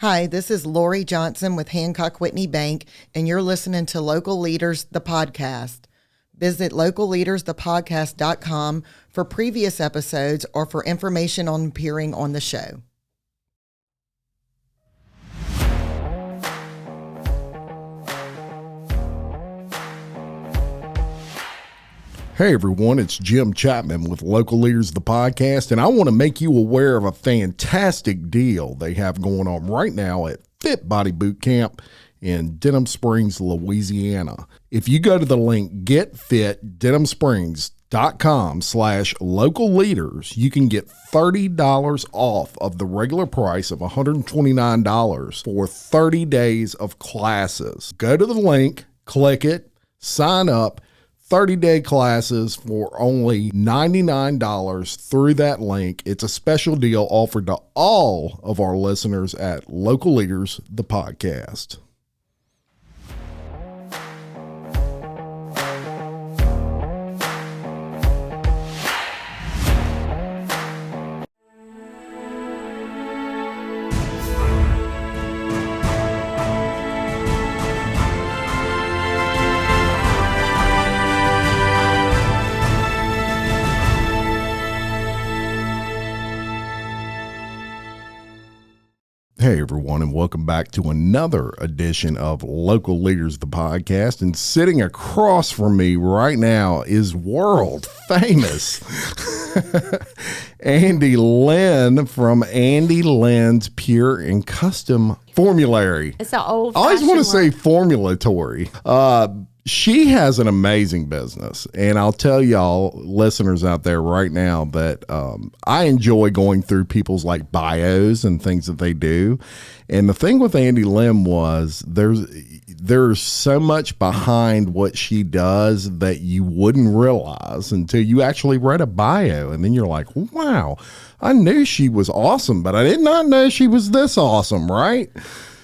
Hi, this is Lori Johnson with Hancock Whitney Bank, and you're listening to Local Leaders, the podcast. Visit localleadersthepodcast.com for previous episodes or for information on appearing on the show. Hey everyone, it's Jim Chapman with Local Leaders, the podcast, and I want to make you aware of a fantastic deal they have going on right now at Fit Body Boot Camp in Denham Springs, Louisiana. If you go to the link getfitdenhamsprings.com/local leaders, you can get $30 off of the regular price of $129 for 30 days of classes. Go to the link, click it, sign up. 30-day classes for only $99 through that link. It's a special deal offered to all of our listeners at Local Leaders, the podcast. Hey everyone, and welcome back to another edition of Local Leaders, the podcast. And sitting across from me right now is world famous Andi Lynn from ANDI LYNN'S Pure and Custom Formulary. It's an old. I always want to say formulatory. She has an amazing business, and I'll tell y'all listeners out there right now that I enjoy going through people's like bios and things that they do. And the thing with Andi Lynn was there's so much behind what she does that you wouldn't realize until you actually read a bio, and then you're like, wow, I knew she was awesome, but I did not know she was this awesome, right?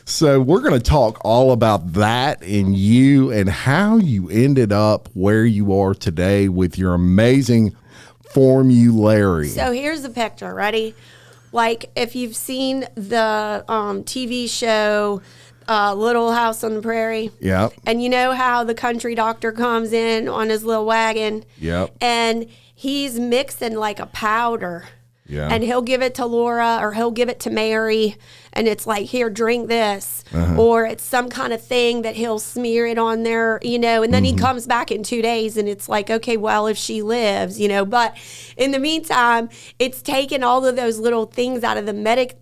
So we're going to talk all about that and you and how you ended up where you are today with your amazing Formulary. So here's the picture. Ready? Like if you've seen the TV show Little House on the Prairie. Yep. And you know how the country doctor comes in on his little wagon. Yep. And he's mixing like a powder. Yeah. And he'll give it to Laura or he'll give it to Mary. And it's like, here, drink this. Or it's some kind of thing that he'll smear it on there, you know. And then he comes back in 2 days and it's like, okay, well, if she lives, you know. But in the meantime, it's taking all of those little things out of the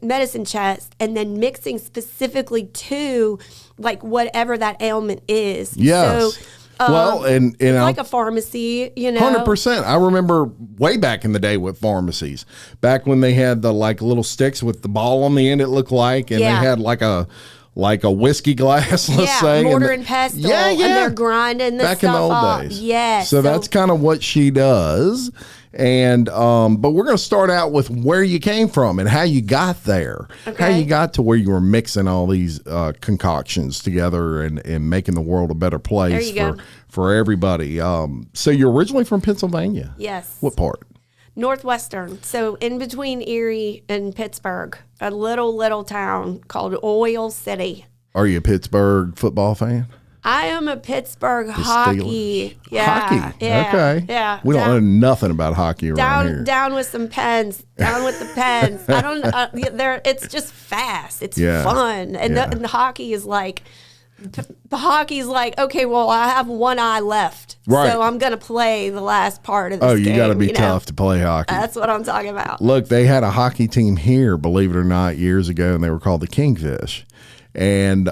medicine chest and then mixing specifically to like whatever that ailment is. Yes. So, well, and it's like a pharmacy, you know. 100%. I remember way back in the day with pharmacies, back when they had the like little sticks with the ball on the end, it looked like, and they had like a whiskey glass, let's say. Mortar and pestle. Yeah. And they're grinding this back stuff in the old up. days. Yes. So that's kind of what she does. And but we're going to start out with where you came from and how you got there. Okay. How you got to where you were mixing all these concoctions together and making the world a better place for everybody. So you're originally from Pennsylvania? Yes. What part? Northwestern. So in between Erie and Pittsburgh, a little town called Oil City. Are you a Pittsburgh football fan? I am a Pittsburgh hockey. Yeah. Hockey. Yeah. Okay. Yeah. We don't know nothing about hockey around here. Down with some pens. Down with the pens. I don't. It's just fast. It's fun, and the hockey is like. The hockey's like, okay, well, I have one eye left, so I'm going to play the last part of this game. You got to be tough to play hockey. That's what I'm talking about. Look, they had a hockey team here, believe it or not, years ago, and they were called the Kingfish. And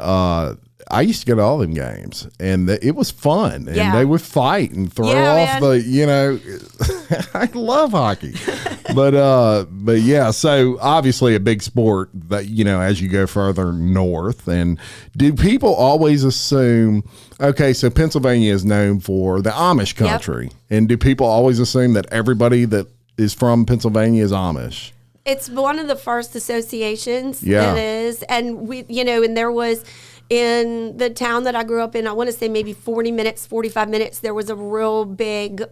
I used to go to all them games, and it was fun. And they would fight and throw off the, you know, I love hockey. But yeah, so obviously a big sport that, you know, as you go further north. And do people always assume, okay, so Pennsylvania is known for the Amish country. Yep. And do people always assume that everybody that is from Pennsylvania is Amish? It's one of the first associations. Yeah. It is. And we, you know, and there was in the town that I grew up in, I want to say maybe 45 minutes, there was a real big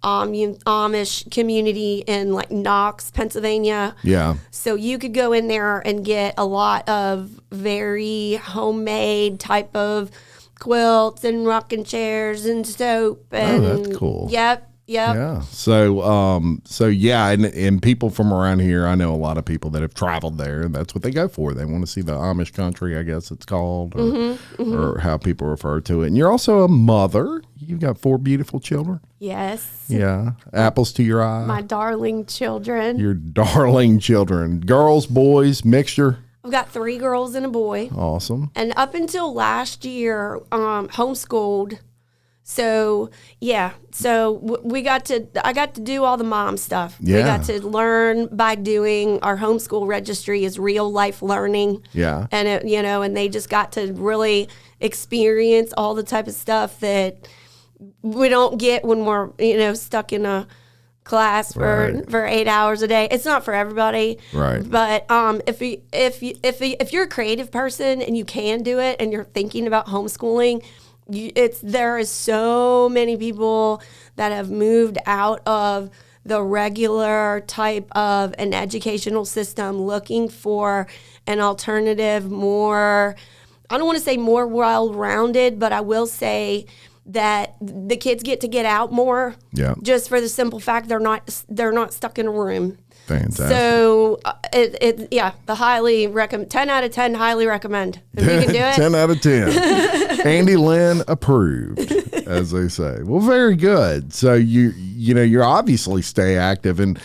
Amish community in like Knox, Pennsylvania. Yeah. So you could go in there and get a lot of very homemade type of quilts and rocking chairs and soap. And that's cool. Yep. Yeah. So yeah, and people from around here, I know a lot of people that have traveled there, and that's what they go for. They want to see the Amish country, I guess it's called, or how people refer to it. And you're also a mother. You've got 4 beautiful children. Yes. Yeah. Apples to your eye. My darling children. Your darling children. Girls, boys, mixture. I've got 3 girls and a boy. Awesome. And up until last year, homeschooled. So yeah, I got to do all the mom stuff. Yeah. We got to learn by doing. Our homeschool registry is real life learning. Yeah. And and they just got to really experience all the type of stuff that we don't get when we're stuck in a class for 8 hours a day. It's not for everybody. Right. But if you're a creative person and you can do it and you're thinking about homeschooling, there is so many people that have moved out of the regular type of an educational system looking for an alternative, more, I don't want to say more well-rounded, but I will say that the kids get to get out more. Yeah. Just for the simple fact they're not stuck in a room. Fantastic. So, the highly recommend, 10 out of 10, highly recommend. If you can do it. 10 out of 10. Andy Lynn approved, as they say. Well, very good. So you obviously stay active. And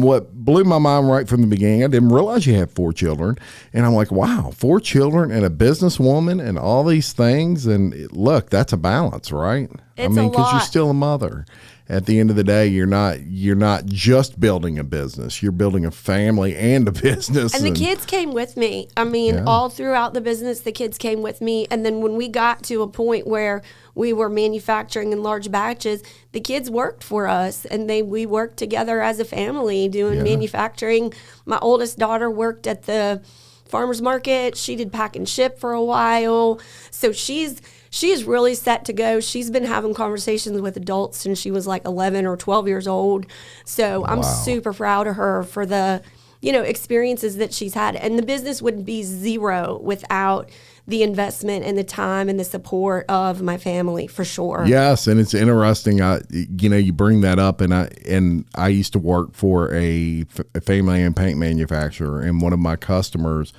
what blew my mind right from the beginning, I didn't realize you had 4 children. And I'm like, wow, 4 children and a businesswoman and all these things. And look, that's a balance, right? It's a because you're lot. still a mother. At the end of the day, you're not just building a business. You're building a family and a business. And the kids came with me. I mean, all throughout the business, the kids came with me. And then when we got to a point where we were manufacturing in large batches, the kids worked for us. And we worked together as a family doing manufacturing. My oldest daughter worked at the farmer's market. She did pack and ship for a while. So she is really set to go. She's been having conversations with adults since she was like 11 or 12 years old. So I'm super proud of her for the, experiences that she's had. And the business would be zero without the investment and the time and the support of my family, for sure. Yes, and it's interesting. You bring that up, and I used to work for a family and paint manufacturer, and one of my customers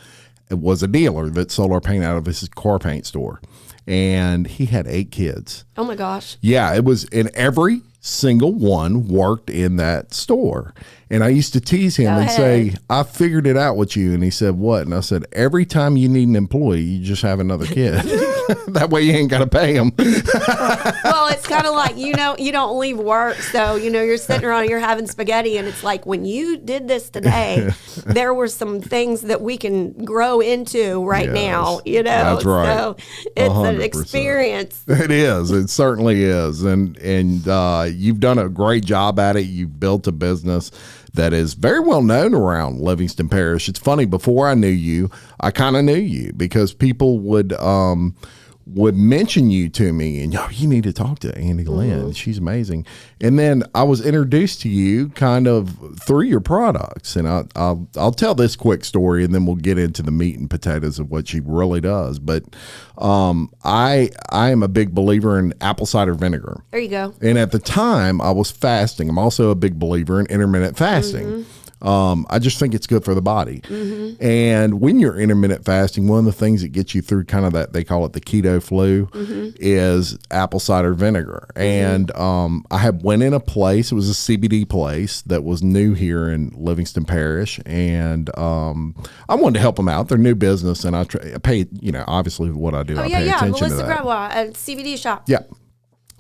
was a dealer that sold our paint out of his car paint store. And he had 8 kids. Oh my gosh. Yeah, it was, and every single one worked in that store. And I used to tease him and say, I figured it out with you. And he said, what? And I said, every time you need an employee, you just have another kid. That way you ain't got to pay them. Well, it's kind of like, you don't leave work. So, you're sitting around, you're having spaghetti. And it's like, when you did this today, there were some things that we can grow into now, That's right. So it's 100%. An experience. It is. It certainly is. And you've done a great job at it. You've built a business that is very well known around Livingston Parish. It's funny, before I knew you, I kind of knew you because people would mention you to me, and you need to talk to Andy Lynn. She's amazing. And then I was introduced to you kind of through your products. And I'll tell this quick story, and then we'll get into the meat and potatoes of what she really does. But I am a big believer in apple cider vinegar. There you go. And at the time, I was fasting. I'm also a big believer in intermittent fasting. I just think it's good for the body. And when you're intermittent fasting, one of the things that gets you through kind of that, they call it the keto flu, is apple cider vinegar. And I had went in a place, it was a CBD place that was new here in Livingston Parish. And I wanted to help them out. They're new business, and I pay, obviously what I do, I pay attention Melissa to that. Gravois, a CBD shop. Yeah.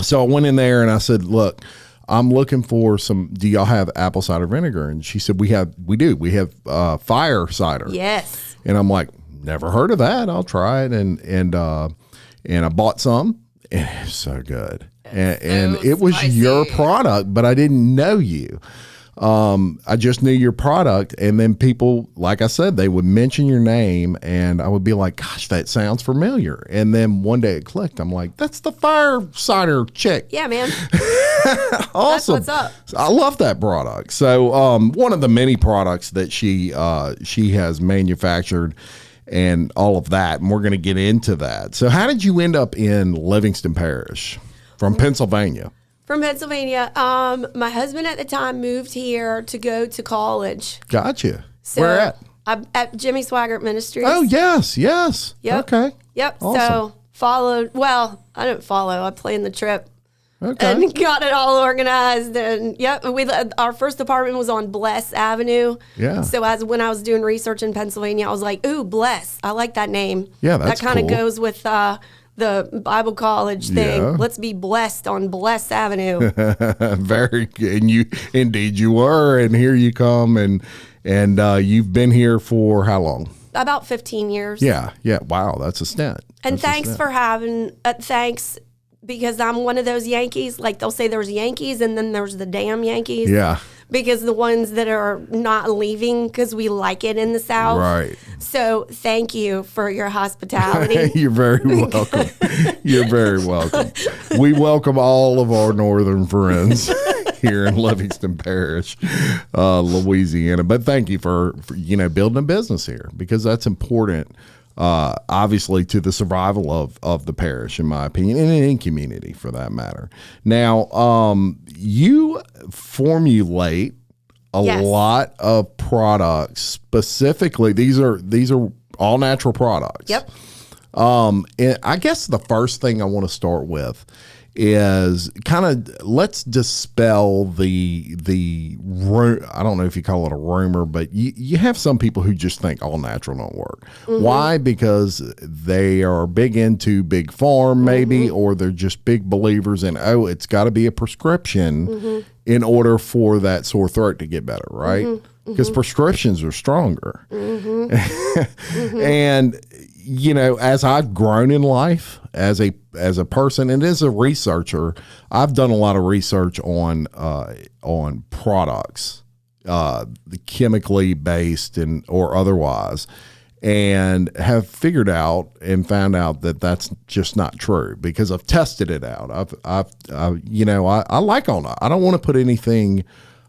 So I went in there and I said, look, I'm looking for do y'all have apple cider vinegar? And she said, we do. We have fire cider. Yes. And I'm like, never heard of that. I'll try it. And I bought some, and it was so good. And it was spicy. your product, but I didn't know you. I just knew your product. And then people, like I said, they would mention your name and I would be like, gosh, that sounds familiar. And then one day it clicked. I'm like, that's the fire cider chick. Yeah, man. Awesome. That's what's up. I love that product. So one of the many products that she has manufactured and all of that, and we're going to get into that. So how did you end up in Livingston Parish from Pennsylvania? From Pennsylvania. My husband at the time moved here to go to college. Gotcha. So Where at? I'm at Jimmy Swaggart Ministries. Oh, yes. Yep. Okay. Yep. Awesome. So followed. Well, I didn't follow. I planned the trip. Okay. And got it all organized, and our first apartment was on Bless Avenue. Yeah. So when I was doing research in Pennsylvania, I was like, "Ooh, Bless! I like that name." Yeah, that's that kind of cool. goes with the Bible college thing. Yeah. Let's be blessed on Bless Avenue. Very good. And you were, and here you come, and you've been here for how long? About 15 years. Yeah. Wow, that's a stint. And That's a thanks stint. for having thanks. Because I'm one of those Yankees, like they'll say there's Yankees and then there's the damn Yankees. Yeah. Because the ones that are not leaving because we like it in the South. Right. So thank you for your hospitality. You're very welcome. You're very welcome. We welcome all of our northern friends here in Livingston Parish, Louisiana. But thank you for building a business here, because that's important. Obviously to the survival of the parish, in my opinion, and any community for that matter. Now, you formulate a Yes. lot of products. Specifically, these are all natural products. Yep. And I guess the first thing I want to start with is kind of let's dispel the I don't know if you call it a rumor, but you have some people who just think all natural don't work. Mm-hmm. Why? Because they are big into big farm maybe, or they're just big believers in, it's got to be a prescription in order for that sore throat to get better, right? Because prescriptions are stronger. And as I've grown in life as a person and as a researcher, I've done a lot of research on products, the chemically based or otherwise, and have figured out and found out that that's just not true, because I've tested it out. I like all that. I don't want to put anything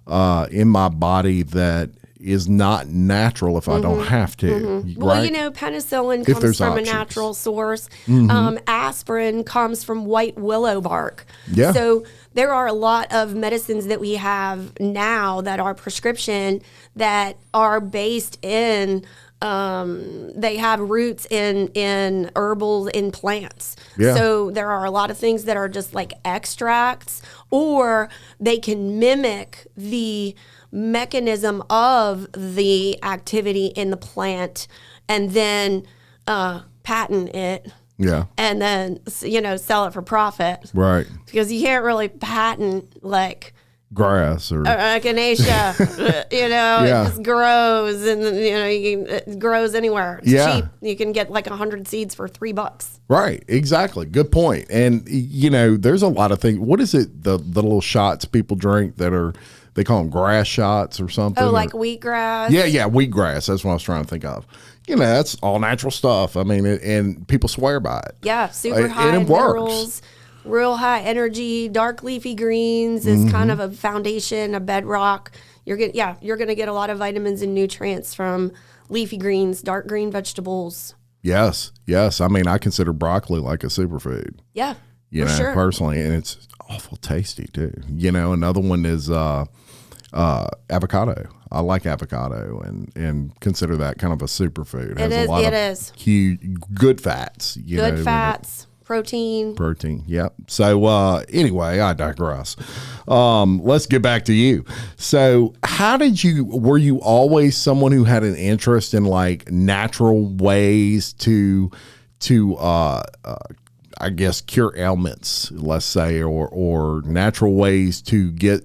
in my body that is not natural if I don't have to. Right? Well, penicillin comes from options. a natural source. Aspirin comes from white willow bark. Yeah. So there are a lot of medicines that we have now that are prescription that are based in, they have roots in herbal, in plants. Yeah. So there are a lot of things that are just like extracts, or they can mimic the mechanism of the activity in the plant and then patent it. Yeah. And then, sell it for profit. Right. Because you can't really patent like Grass or echinacea, Yeah. it just grows, and it grows anywhere. It's Yeah. cheap. You can get like 100 seeds for $3. right. Exactly. Good point. And there's a lot of things. What is it? The little shots people drink that they call them grass shots or something. Oh, like wheatgrass. Yeah, wheatgrass. That's what I was trying to think of. That's all natural stuff. I mean, and people swear by it. Yeah, super And high it works. minerals, real high energy. Dark leafy greens is kind of a foundation, a bedrock. You're gonna get a lot of vitamins and nutrients from leafy greens, dark green vegetables. Yes. I mean, I consider broccoli like a superfood. Yeah, You for know, sure. personally, and it's awful tasty too. Another one is avocado. I like avocado and consider that kind of a superfood. It is. It is. Huge, good fats. Good fats, protein. Protein. Yep. So anyway, I digress. Let's get back to you. So were you always someone who had an interest in like natural ways to I guess cure ailments, let's say, or natural ways to get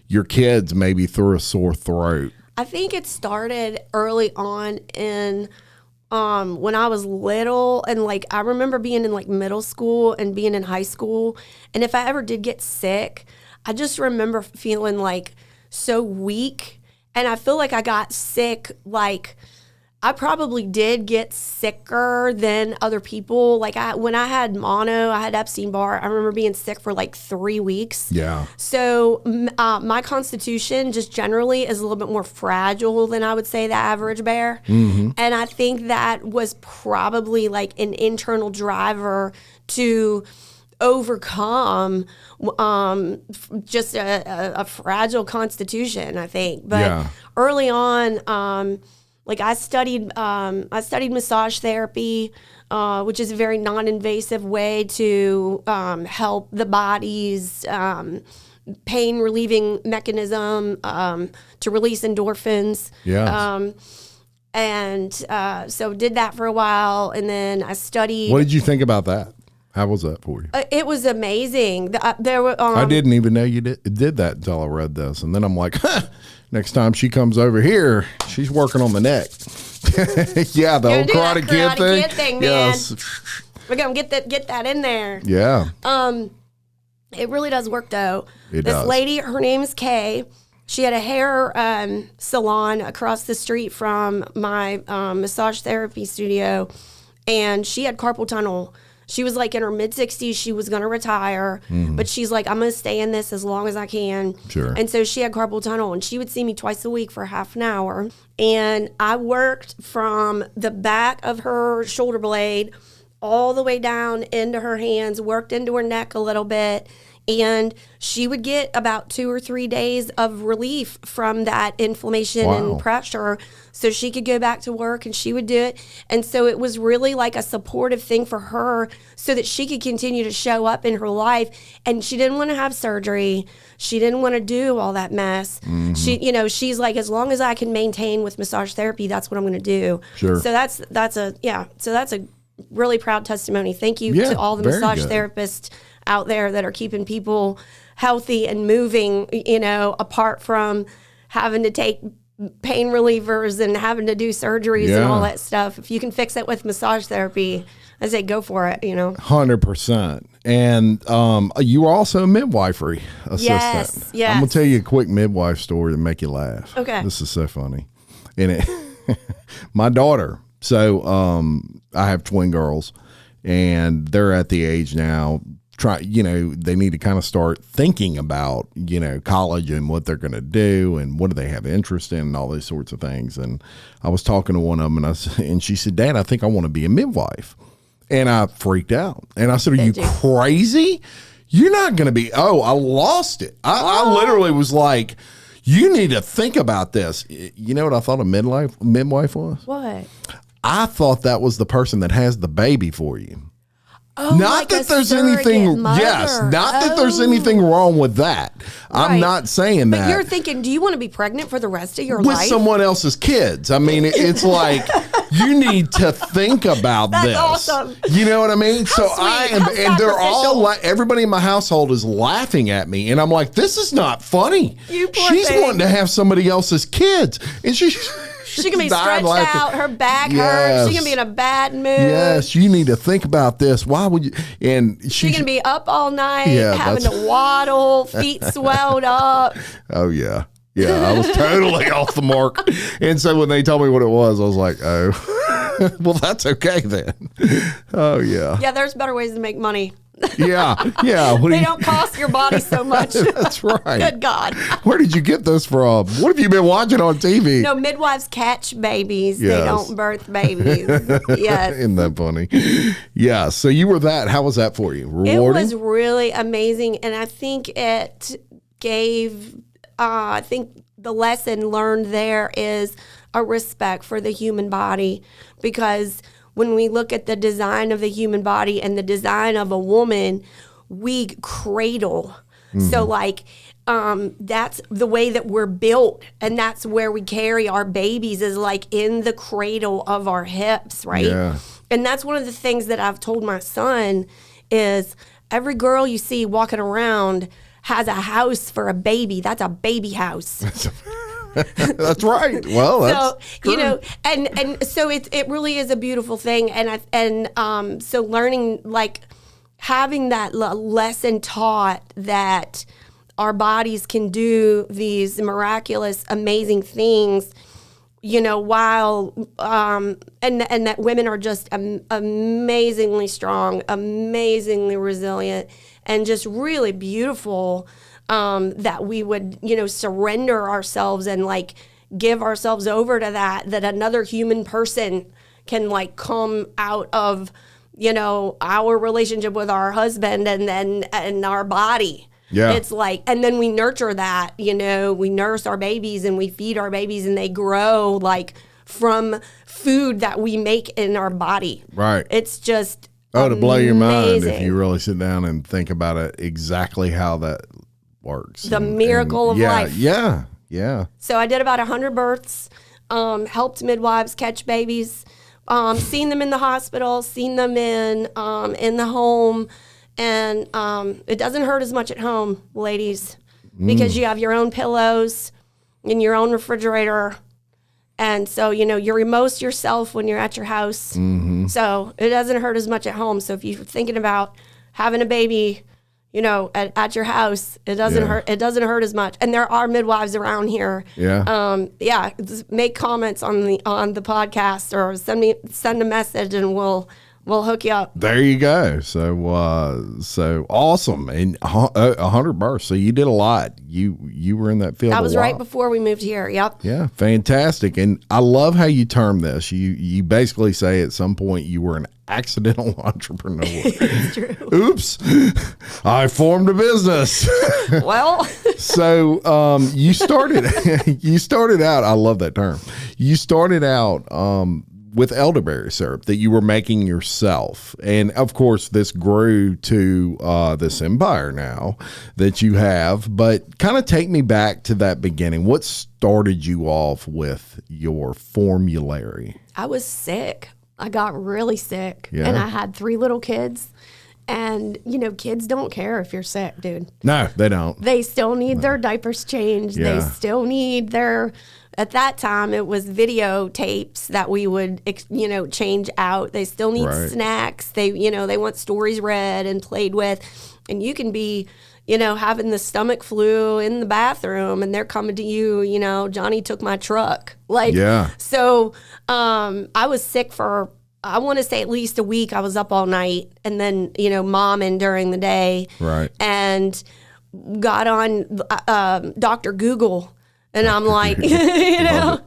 your kids maybe through a sore throat? I think it started early on in when I was little, and like I remember being in like middle school and being in high school, and if I ever did get sick, I just remember feeling like so weak. And I feel like I got sick, like, I probably did get sicker than other people. Like when I had mono, I had Epstein-Barr. I remember being sick for like 3 weeks. Yeah. So my constitution just generally is a little bit more fragile than I would say the average bear. And I think that was probably like an internal driver to overcome just a fragile constitution, I think. But early on, like I studied massage therapy, which is a very non-invasive way to help the body's pain relieving mechanism to release endorphins. So did that for a while, and then I studied. What did you think about that? How was that for you? It was amazing. There were. I didn't even know you did that until I read this, and then I'm like, next time she comes over here, she's working on the neck. Yeah, the old Karate Kid thing. Man. Yes. We're gonna get that in there. Yeah. It really does work though. It does. This lady, her name's Kay. She had a hair salon across the street from my massage therapy studio, and she had carpal tunnel. She was like in her mid-60s. She was going to retire, but she's like, I'm going to stay in this as long as I can. Sure. And so she had carpal tunnel, and she would see me twice a week for half an hour. And I worked from the back of her shoulder blade all the way down into her hands, worked into her neck a little bit. And she would get about 2 or 3 days of relief from that inflammation and pressure, so she could go back to work and she would do it. And so it was really like a supportive thing for her so that she could continue to show up in her life. And she didn't want to have surgery. She didn't want to do all that mess. She's like, as long as I can maintain with massage therapy, that's what I'm going to do. Sure. So that's a really proud testimony. Thank you to all the massage therapists out there that are keeping people healthy and moving, apart from having to take pain relievers and having to do surgeries and all that stuff. If you can fix it with massage therapy, I say go for it, 100%. And you were also a midwifery assistant. Yes. I'm going to tell you a quick midwife story to make you laugh. Okay. This is so funny. And my daughter, so I have twin girls, and they're at the age now, they need to kind of start thinking about, college and what they're going to do and what do they have interest in and all these sorts of things. And I was talking to one of them, and she said, Dad, I think I want to be a midwife. And I freaked out. And I said, are you crazy? You're not going to be, I lost it. I literally was like, you need to think about this. You know what I thought a midwife was? What? I thought that was the person that has the baby for you. Oh, not like that there's anything, mother. That there's anything wrong with that. Right. I'm not saying that. But you're thinking, do you want to be pregnant for the rest of your with life? With someone else's kids. I mean, it's like, you need to think about That's this. Awesome. You know what I mean? How sweet. And they're all, everybody in my household is laughing at me. And I'm like, this is not funny. You poor She's thing. wanting to have somebody else's kids. And she can be stretched out, her back hurts. She can be in a bad mood. Yes, you need to think about this. Why would you? And she can be up all night, having to waddle, feet swelled up. Oh, yeah. Yeah, I was totally off the mark. And so when they told me what it was, I was like, oh, well, that's okay then. Oh, yeah. Yeah, there's better ways to make money. Yeah. They don't cost your body so much. That's right. Good God. Where did you get this from? What have you been watching on TV? No, midwives catch babies. Yes. They don't birth babies. Yes. Isn't that funny? Yeah. So you were that. How was that for you? Rewarding? It was really amazing. And I think it gave, the lesson learned there is a respect for the human body, because when we look at the design of the human body and the design of a woman, we cradle. Mm-hmm. So that's the way that we're built. And that's where we carry our babies, is like in the cradle of our hips, right? Yeah. And that's one of the things that I've told my son is every girl you see walking around has a house for a baby. That's a baby house. That's right. Well, that's so and so it really is a beautiful thing, and so learning, like having that lesson taught that our bodies can do these miraculous, amazing things, you know, while, and that women are just amazingly strong, amazingly resilient, and just really beautiful, that we would, you know, surrender ourselves and like give ourselves over to that another human person can like come out of, you know, our relationship with our husband and our body. Yeah. It's like, and then we nurture that, you know, we nurse our babies and we feed our babies and they grow like from food that we make in our body. Right. It's just to blow your mind if amazing. you really sit down and think about it, exactly how that works. The miracle of life. Yeah. Yeah. So I did about 100 births, helped midwives catch babies, seen them in the hospital, seen them in the home. And it doesn't hurt as much at home, ladies, because you have your own pillows and your own refrigerator. And so, you know, you're most yourself when you're at your house. Mm-hmm. So it doesn't hurt as much at home. So if you're thinking about having a baby, you know, at your house, it doesn't hurt. It doesn't hurt as much. And there are midwives around here. Yeah. Just make comments on the podcast or send a message and we'll hook you up. There you go. So awesome. And 100 births. So you did a lot. You were in that field. That was a right while. before we moved here. Yep. Yeah, fantastic. And I love how you term this. You basically say at some point you were an accidental entrepreneur. It's true. Oops, I formed a business. Well, so you started out. I love that term. You started out with elderberry syrup that you were making yourself, and of course this grew to this empire now that you have. But kind of take me back to that beginning. What started you off with your Formulary? I was sick. I got really sick, Yeah. and I had 3 little kids. And, you know, kids don't care if you're sick, dude. No, they don't. They still need their diapers changed. Yeah. They still need their, at that time, it was videotapes that we would, you know, change out. They still need Right. snacks. They, you know, they want stories read and played with. And you can be, you know, having the stomach flu in the bathroom and they're coming to you, you know, Johnny took my truck. Like, Yeah. So I was sick for, I want to say at least a week. I was up all night and then, you know, momming during the day. Right. And got on Dr. Google. And I'm like, you know,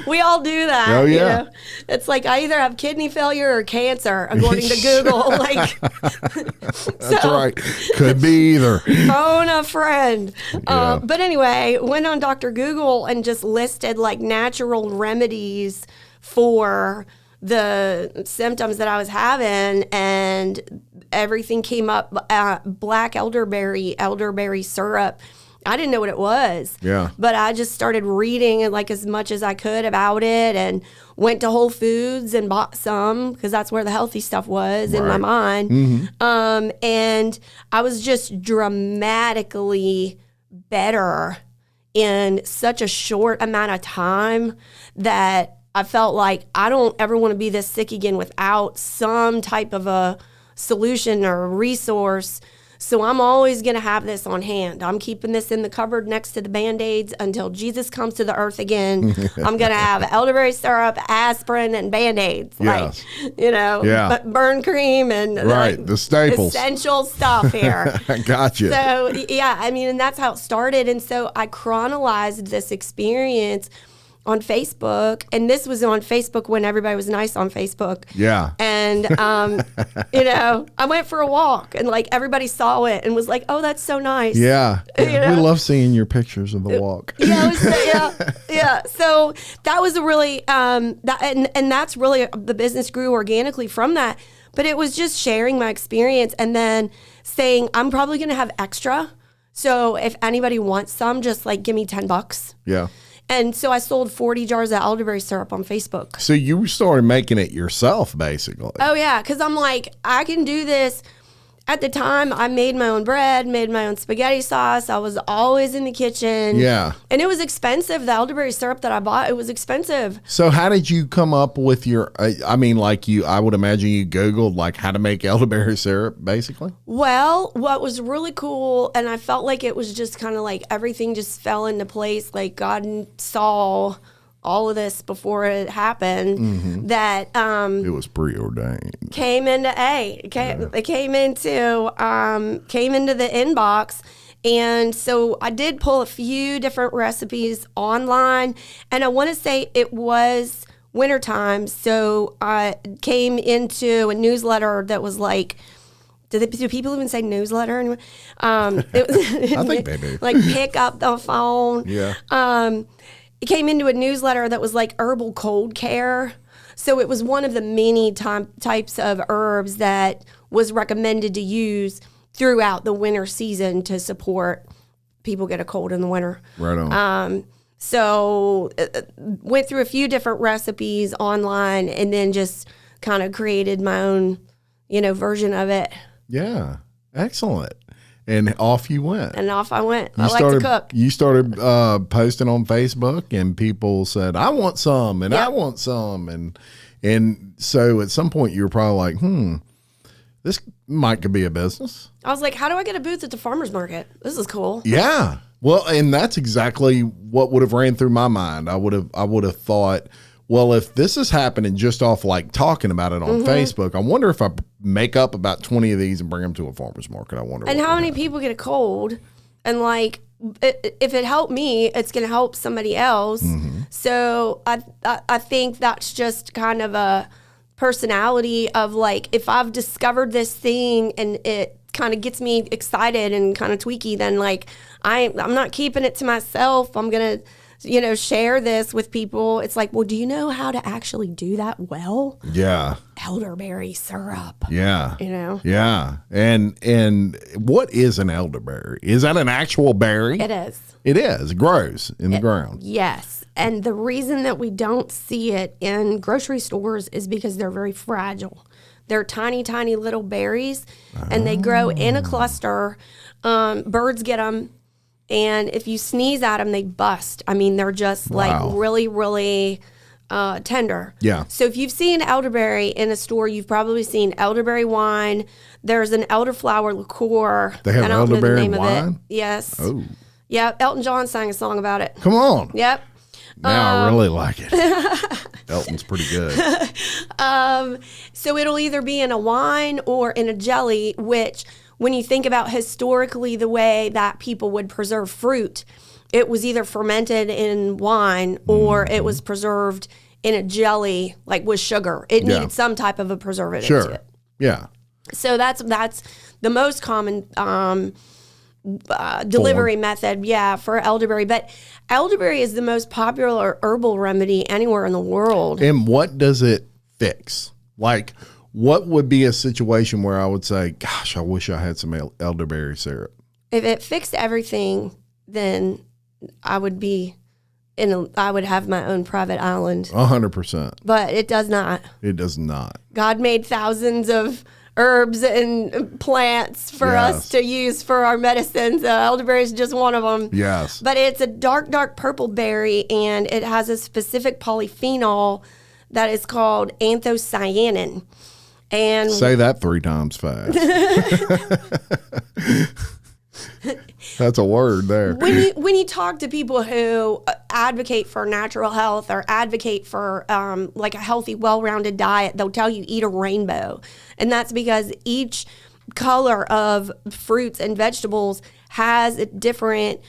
we all do that. Oh, yeah. You know? It's like I either have kidney failure or cancer, according to Google. Like, That's right. Could be either. phone a friend. Yeah. But anyway, went on Dr. Google and just listed like natural remedies for the symptoms that I was having, and everything came up, black elderberry syrup. I didn't know what it was. Yeah. But I just started reading like as much as I could about it and went to Whole Foods and bought some because that's where the healthy stuff was in my Right. mind. Mm-hmm. And I was just dramatically better in such a short amount of time that I felt like I don't ever want to be this sick again without some type of a solution or a resource. So I'm always going to have this on hand. I'm keeping this in the cupboard next to the Band-Aids until Jesus comes to the earth again. I'm going to have elderberry syrup, aspirin, and Band-Aids. Yes. Like, you know, Yeah. burn cream and Right, like, the staples. essential stuff here. Gotcha. So, yeah, I mean, and that's how it started. And so I chronologized this experience on Facebook, and this was on Facebook when everybody was nice on Facebook. Yeah. And, you know, I went for a walk and like everybody saw it and was like, oh, that's so nice. Yeah. You We know? love seeing your pictures of the walk. Yeah, it was, yeah. So that was a really, and that's really, the business grew organically from that. But it was just sharing my experience and then saying, I'm probably going to have extra. So if anybody wants some, just like give me $10. Yeah. And so I sold 40 jars of elderberry syrup on Facebook. So you started making it yourself, basically. Oh, yeah, because I'm like, I can do this At the time, I made my own bread, made my own spaghetti sauce. I was always in the kitchen. Yeah. And it was expensive. The elderberry syrup that I bought, it was expensive. So how did you come up with your, I would imagine you Googled like how to make elderberry syrup, basically? Well, what was really cool, and I felt like it was just kind of like everything just fell into place, like God saw all of this before it happened, that It was preordained. came into it came into the inbox. And so I did pull a few different recipes online, and I want to say it was wintertime, so I came into a newsletter that was like, do people even say newsletter anymore? It was, I think they do. Like pick up the phone. Yeah. It came into a newsletter that was like herbal cold care. So it was one of the many types of herbs that was recommended to use throughout the winter season to support people get a cold in the winter. Right on. So went through a few different recipes online and then just kind of created my own, version of it. Yeah. Excellent. And off you went. And off I went. I like to cook. You started posting on Facebook, and people said, I want some, and I want some. And so at some point, you were probably like, this could be a business. I was like, how do I get a booth at the farmer's market? This is cool. Yeah. Well, and that's exactly what would have ran through my mind. I would have thought, well, if this is happening just off like talking about it on Facebook, I wonder if I make up about 20 of these and bring them to a farmer's market. I wonder. And how many people get a cold, and like, if it helped me, it's going to help somebody else. So I think that's just kind of a personality of like, if I've discovered this thing and it kind of gets me excited and kind of tweaky, then like I'm not keeping it to myself. I'm going to share this with people. It's like, well, do you know how to actually do that well? Yeah. Elderberry syrup. Yeah. Yeah. And what is an elderberry? Is that an actual berry? It is. It is. It grows in the ground. Yes. And the reason that we don't see it in grocery stores is because they're very fragile. They're tiny, tiny little berries, and they grow in a cluster. Birds get them. And if you sneeze at them, they bust. I mean, they're just like really, really tender. Yeah. So if you've seen elderberry in a store, you've probably seen elderberry wine. There's an elderflower liqueur. They have I don't know the elderberry name of wine? it. Yes. Oh. Yeah, Elton John sang a song about it. Come on. Yep. Now I really like it. Elton's pretty good. So it'll either be in a wine or in a jelly, which when you think about historically the way that people would preserve fruit, it was either fermented in wine or it was preserved in a jelly, like with sugar. It needed some type of a preservative to it. Yeah. So that's the most common delivery method, for elderberry. But elderberry is the most popular herbal remedy anywhere in the world. And what does it fix? Like, what would be a situation where I would say, gosh, I wish I had some elderberry syrup? If it fixed everything, then I would have my own private island. 100%. But it does not. It does not. God made thousands of herbs and plants for us to use for our medicines. Elderberry is just one of them. Yes. But it's a dark, dark purple berry, and it has a specific polyphenol that is called anthocyanin. And say that 3 times fast. That's a word there. When you talk to people who advocate for natural health or advocate for like a healthy, well-rounded diet, they'll tell you eat a rainbow. And that's because each color of fruits and vegetables has a different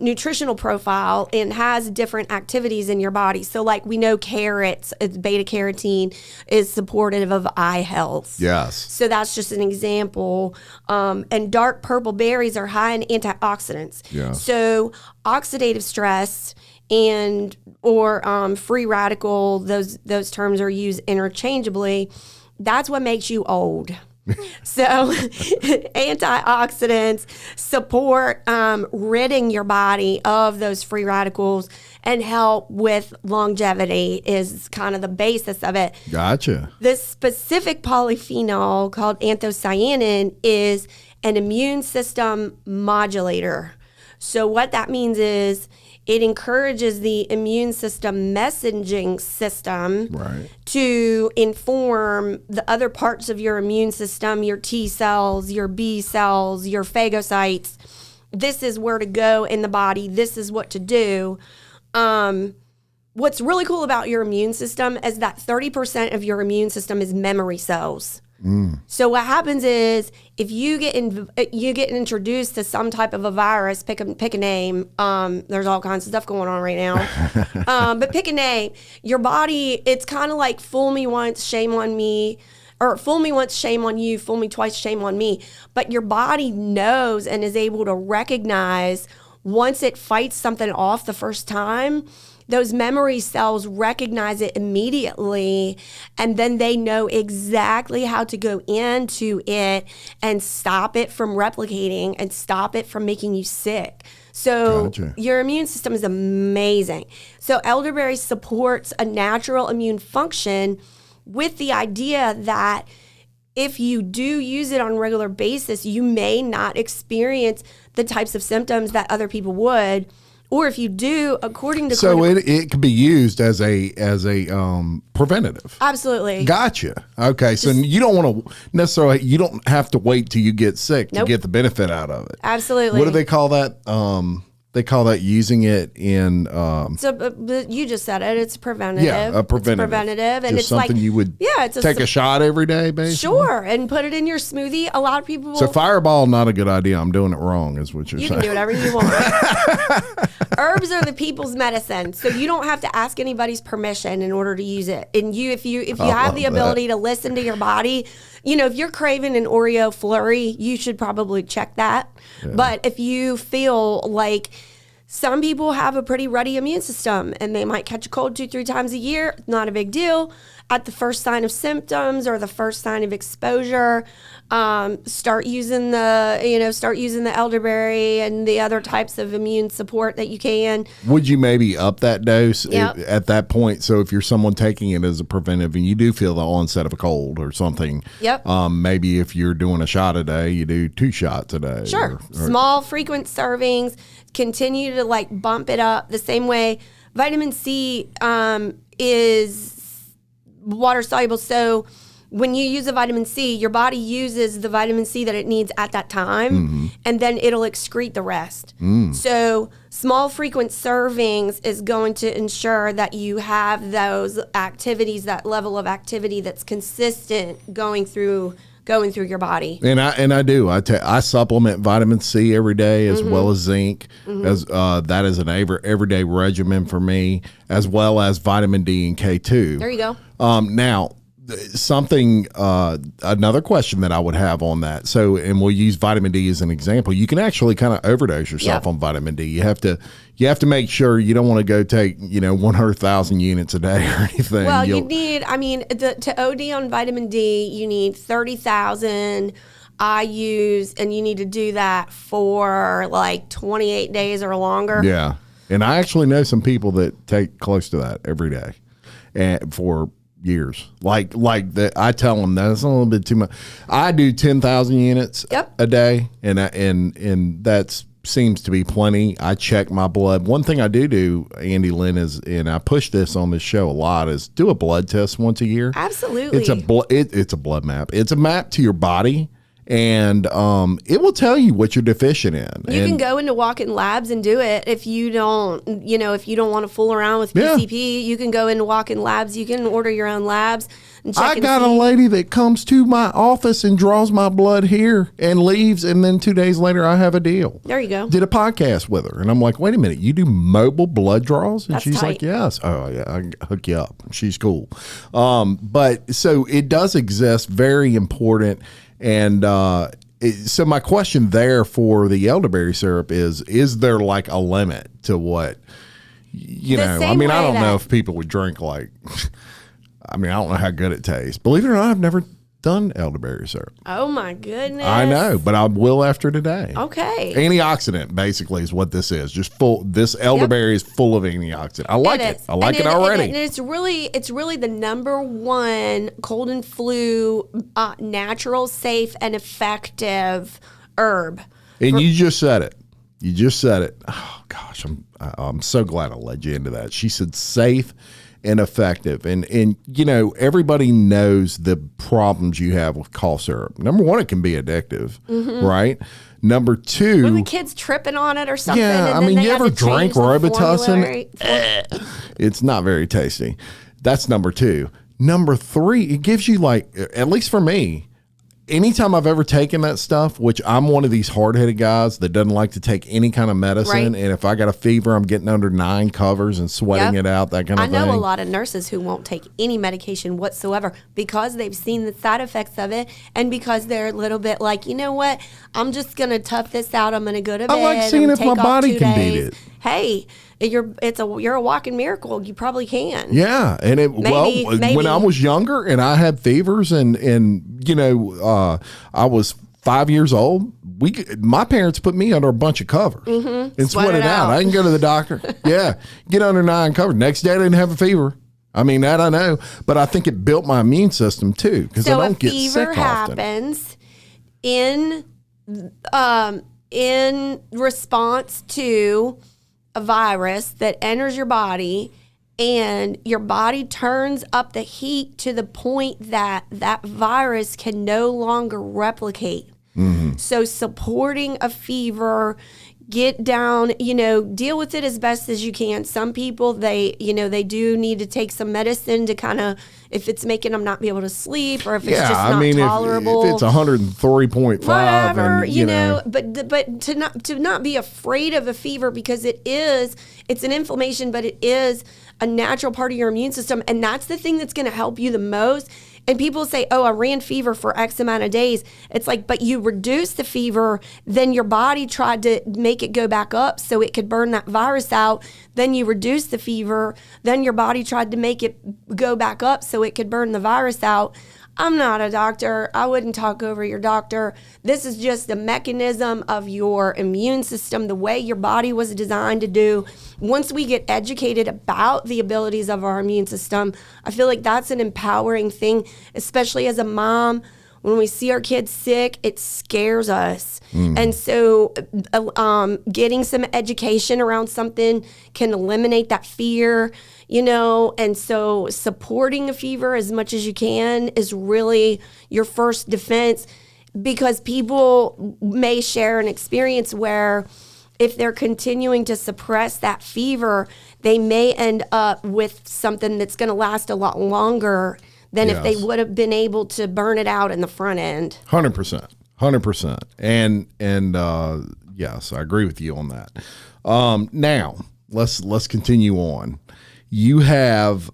nutritional profile and has different activities in your body. So like we know carrots, beta carotene is supportive of eye health. Yes. So that's just an example. And dark purple berries are high in antioxidants. Yeah. So oxidative stress and or free radical, those terms are used interchangeably. That's what makes you old. So antioxidants support ridding your body of those free radicals and help with longevity is kind of the basis of it. Gotcha. This specific polyphenol called anthocyanin is an immune system modulator. So what that means is it encourages the immune system messaging system to inform the other parts of your immune system, your T cells, your B cells, your phagocytes. This is where to go in the body. This is what to do. What's really cool about your immune system is that 30% of your immune system is memory cells. So what happens is if you get introduced to some type of a virus, pick a name. There's all kinds of stuff going on right now. But pick a name. Your body, it's kind of like fool me once, shame on me. Or fool me once, shame on you. Fool me twice, shame on me. But your body knows and is able to recognize once it fights something off the first time, those memory cells recognize it immediately, and then they know exactly how to go into it and stop it from replicating and stop it from making you sick. So your immune system is amazing. So elderberry supports a natural immune function with the idea that if you do use it on a regular basis, you may not experience the types of symptoms that other people would. Or if you do, according to it could be used as a preventative. Absolutely. Gotcha. Okay, so you don't want to necessarily, you don't have to wait till you get sick to get the benefit out of it. Absolutely. What do they call that? They call that using it in. So you just said it. It's preventative. Yeah, a preventative. It's preventative, and just it's something like you would it's take a shot every day, basically. Sure, and put it in your smoothie. A lot of people. So Fireball, not a good idea. I'm doing it wrong, is what you're saying. You can do whatever you want. Herbs are the people's medicine, so you don't have to ask anybody's permission in order to use it. And if you have the ability to listen to your body, if you're craving an Oreo flurry, you should probably check that. Yeah. But if you feel like some people have a pretty ruddy immune system and they might catch a cold 2-3 times a year, not a big deal. At the first sign of symptoms or the first sign of exposure, start using the elderberry and the other types of immune support that you can. Would you maybe up that dose at that point? So if you're someone taking it as a preventive and you do feel the onset of a cold or something, maybe if you're doing a shot a day, you do 2 shots a day. Sure. Small, frequent servings. Continue to bump it up the same way. Vitamin C is water soluble. So when you use a vitamin C, your body uses the vitamin C that it needs at that time, and then it'll excrete the rest. So small, frequent servings is going to ensure that you have those activities, that level of activity that's consistent going through your body. And I do. I supplement vitamin C every day as well as zinc. As that is an everyday regimen for me, as well as vitamin D and K2. There you go. Now, another question that I would have on that. So, and we'll use vitamin D as an example. You can actually kind of overdose yourself on vitamin D. You have to make sure you don't want to go take 100,000 units a day or anything. Well, you need. To OD on vitamin D, you need 30,000 IUs, and you need to do that for 28 days or longer. Yeah, and I actually know some people that take close to that every day, and for years. Like that, I tell them that's a little bit too much. I do 10,000 units a day, and that seems to be plenty. I check my blood. One thing I do, Andy Lynn, is, and I push this on this show a lot, is do a blood test once a year. Absolutely. It's a blood map. It's a map to your body. And it will tell you what you're deficient in. You can go into walk-in labs and do it. If you don't want to fool around with PCP, you can go into walk-in labs. You can order your own labs and check. I got a lady that comes to my office and draws my blood here and leaves, and then 2 days later I have a deal. There you go. Did a podcast with her, and I'm like, wait a minute, you do mobile blood draws? And That's she's tight. like, yes. Oh yeah, I can hook you up. She's cool. But so it does exist. Very important. And so my question there for the elderberry syrup is there a limit to what, I don't know if people would drink I don't know how good it tastes. Believe it or not, I've never done elderberry syrup. Oh my goodness. I know, but I will after today. Okay. Antioxidant basically is what this is. Just full. This elderberry is full of antioxidant. I like it. I like it already. And it's really the number one cold and flu natural, safe, and effective herb. And you just said it. You just said it. Oh gosh, I'm so glad I led you into that. She said safe and effective. And you know, everybody knows the problems you have with cough syrup. Number one, it can be addictive, right? Number two, when the kid's tripping on it or something. Yeah, and then you ever drank Robitussin? Formulary. It's not very tasty. That's number two. Number three, it gives you, like, at least for me, anytime I've ever taken that stuff, which I'm one of these hard-headed guys that doesn't like to take any kind of medicine, right. And if I got a fever, I'm getting under 9 covers and sweating it out, that kind of thing. I know a lot of nurses who won't take any medication whatsoever because they've seen the side effects of it, and because they're a little bit like, you know what, I'm just going to tough this out. I'm going to go to bed. I like seeing if my body can beat it. Hey, you're a walking miracle. You probably can. Yeah, and Maybe. When I was younger and I had fevers and you know, I was 5 years old, my parents put me under a bunch of covers and sweat it out. I didn't go to the doctor. Yeah, get under 9 covers. Next day I didn't have a fever. I mean, that I know, but I think it built my immune system too, because I don't get sick often. So a fever happens in response to a virus that enters your body, and your body turns up the heat to the point that that virus can no longer replicate. So supporting a fever, get down, you know, deal with it as best as you can. Some people, they do need to take some medicine to kind of, if it's making them not be able to sleep, or if it's just not tolerable. If it's 103.5, whatever, and, you know, but to not be afraid of a fever, because it's an inflammation, but it is a natural part of your immune system, and that's the thing that's going to help you the most. And people say, oh, I ran fever for X amount of days. It's like, but you reduced the fever, then your body tried to make it go back up so it could burn that virus out. Then you reduced the fever, then your body tried to make it go back up so it could burn the virus out. I'm not a doctor. I wouldn't talk over your doctor. This is just the mechanism of your immune system, the way your body was designed to do. Once we get educated about the abilities of our immune system, I feel like that's an empowering thing, especially as a mom. When we see our kids sick, it scares us. And so getting some education around something can eliminate that fear, you know. And so supporting a fever as much as you can is really your first defense, because people may share an experience where if they're continuing to suppress that fever, they may end up with something that's going to last a lot longer than if they would have been able to burn it out in the front end. 100%. And yes, I agree with you on that. Now let's continue on. You have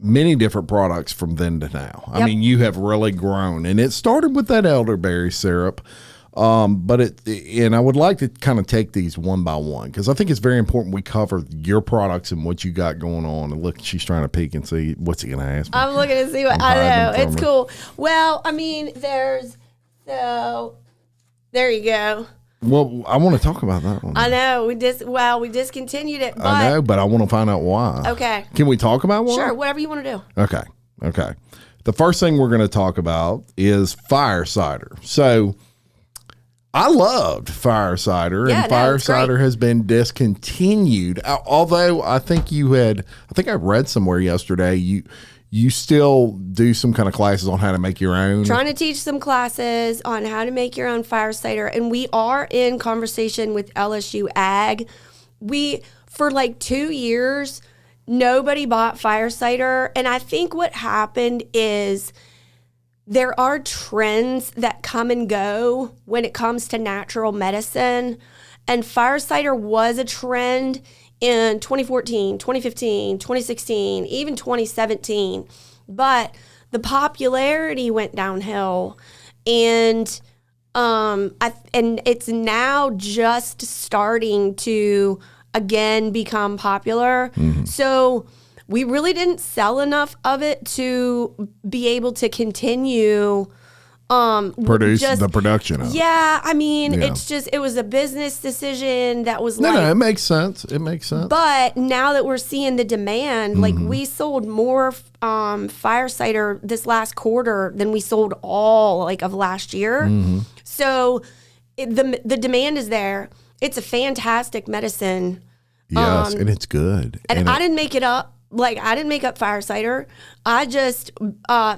many different products from then to now. I mean, you have really grown, and it started with that elderberry syrup. And I would like to kind of take these one by one, because I think it's very important we cover your products and what you got going on. And look, she's trying to peek and see what's he going to ask me. I'm looking to see what I know. It's cool. Well, I mean, there you go. Well, I want to talk about that one. I know. We discontinued it. But I know, but I want to find out why. Okay. Can we talk about one? Sure, whatever you want to do. Okay. The first thing we're going to talk about is fire cider. So I loved fire cider, and fire cider has been discontinued. Although I think I read somewhere yesterday you still do some kind of classes on how to make your own. Trying to teach some classes on how to make your own fire cider, and we are in conversation with LSU Ag. For like 2 years, nobody bought fire cider, and I think what happened is there are trends that come and go when it comes to natural medicine. And fire cider was a trend in 2014, 2015, 2016, even 2017. But the popularity went downhill. And it's now just starting to, again, become popular. So we really didn't sell enough of it to be able to continue produce the production of it. Yeah, I mean, it was a business decision that was No, it makes sense. It makes sense. But now that we're seeing the demand, like we sold more fire cider this last quarter than we sold all of last year. So the demand is there. It's a fantastic medicine. Yes, and it's good. And I didn't make it up. I didn't make up fire cider. I just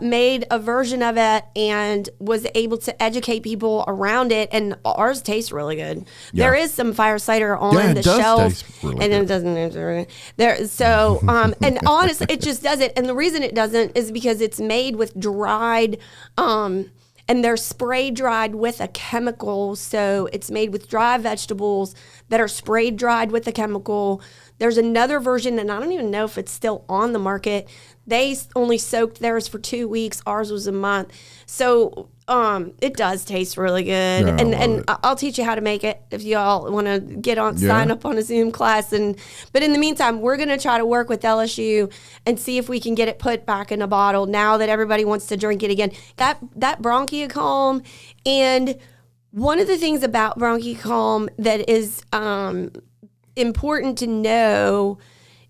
made a version of it and was able to educate people around it. And ours tastes really good. Yeah. There is some fire cider on the shelf, really and good. It doesn't. There, so and honestly, it just doesn't. And the reason it doesn't is because it's made with dried. And they're spray dried with a chemical. So it's made with dry vegetables that are spray dried with a chemical. There's another version, and I don't even know if it's still on the market. They only soaked theirs for 2 weeks. Ours was a month. So it does taste really good. Yeah, and I'll teach you how to make it if y'all want to get on, sign up on a Zoom class. But in the meantime, we're going to try to work with LSU and see if we can get it put back in a bottle now that everybody wants to drink it again. That bronchiocalm, and one of the things about bronchiocalm that is important to know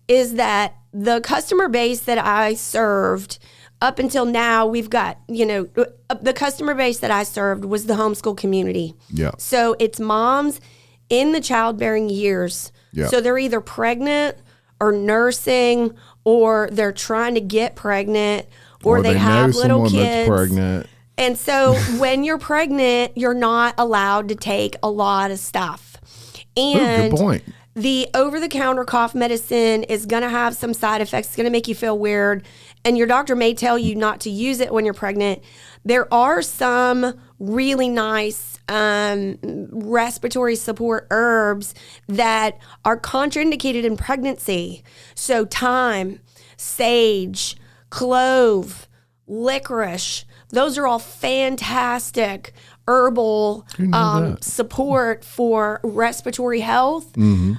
is that the customer base that I served up until now, we've got, the customer base that I served was the homeschool community. Yeah. So it's moms in the childbearing years. Yeah. So they're either pregnant or nursing, or they're trying to get pregnant, or they have little kids. That's pregnant. And so when you're pregnant, you're not allowed to take a lot of stuff. And good point. The over-the-counter cough medicine is going to have some side effects. It's going to make you feel weird. And your doctor may tell you not to use it when you're pregnant. There are some really nice respiratory support herbs that are contraindicated in pregnancy. So thyme, sage, clove, licorice, those are all fantastic herbal support for respiratory health,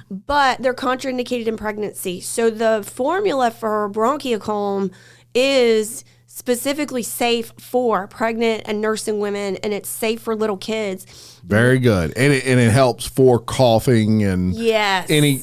but they're contraindicated in pregnancy. So the formula for bronchiocalm is specifically safe for pregnant and nursing women, and it's safe for little kids. Very good. And it helps for coughing and any,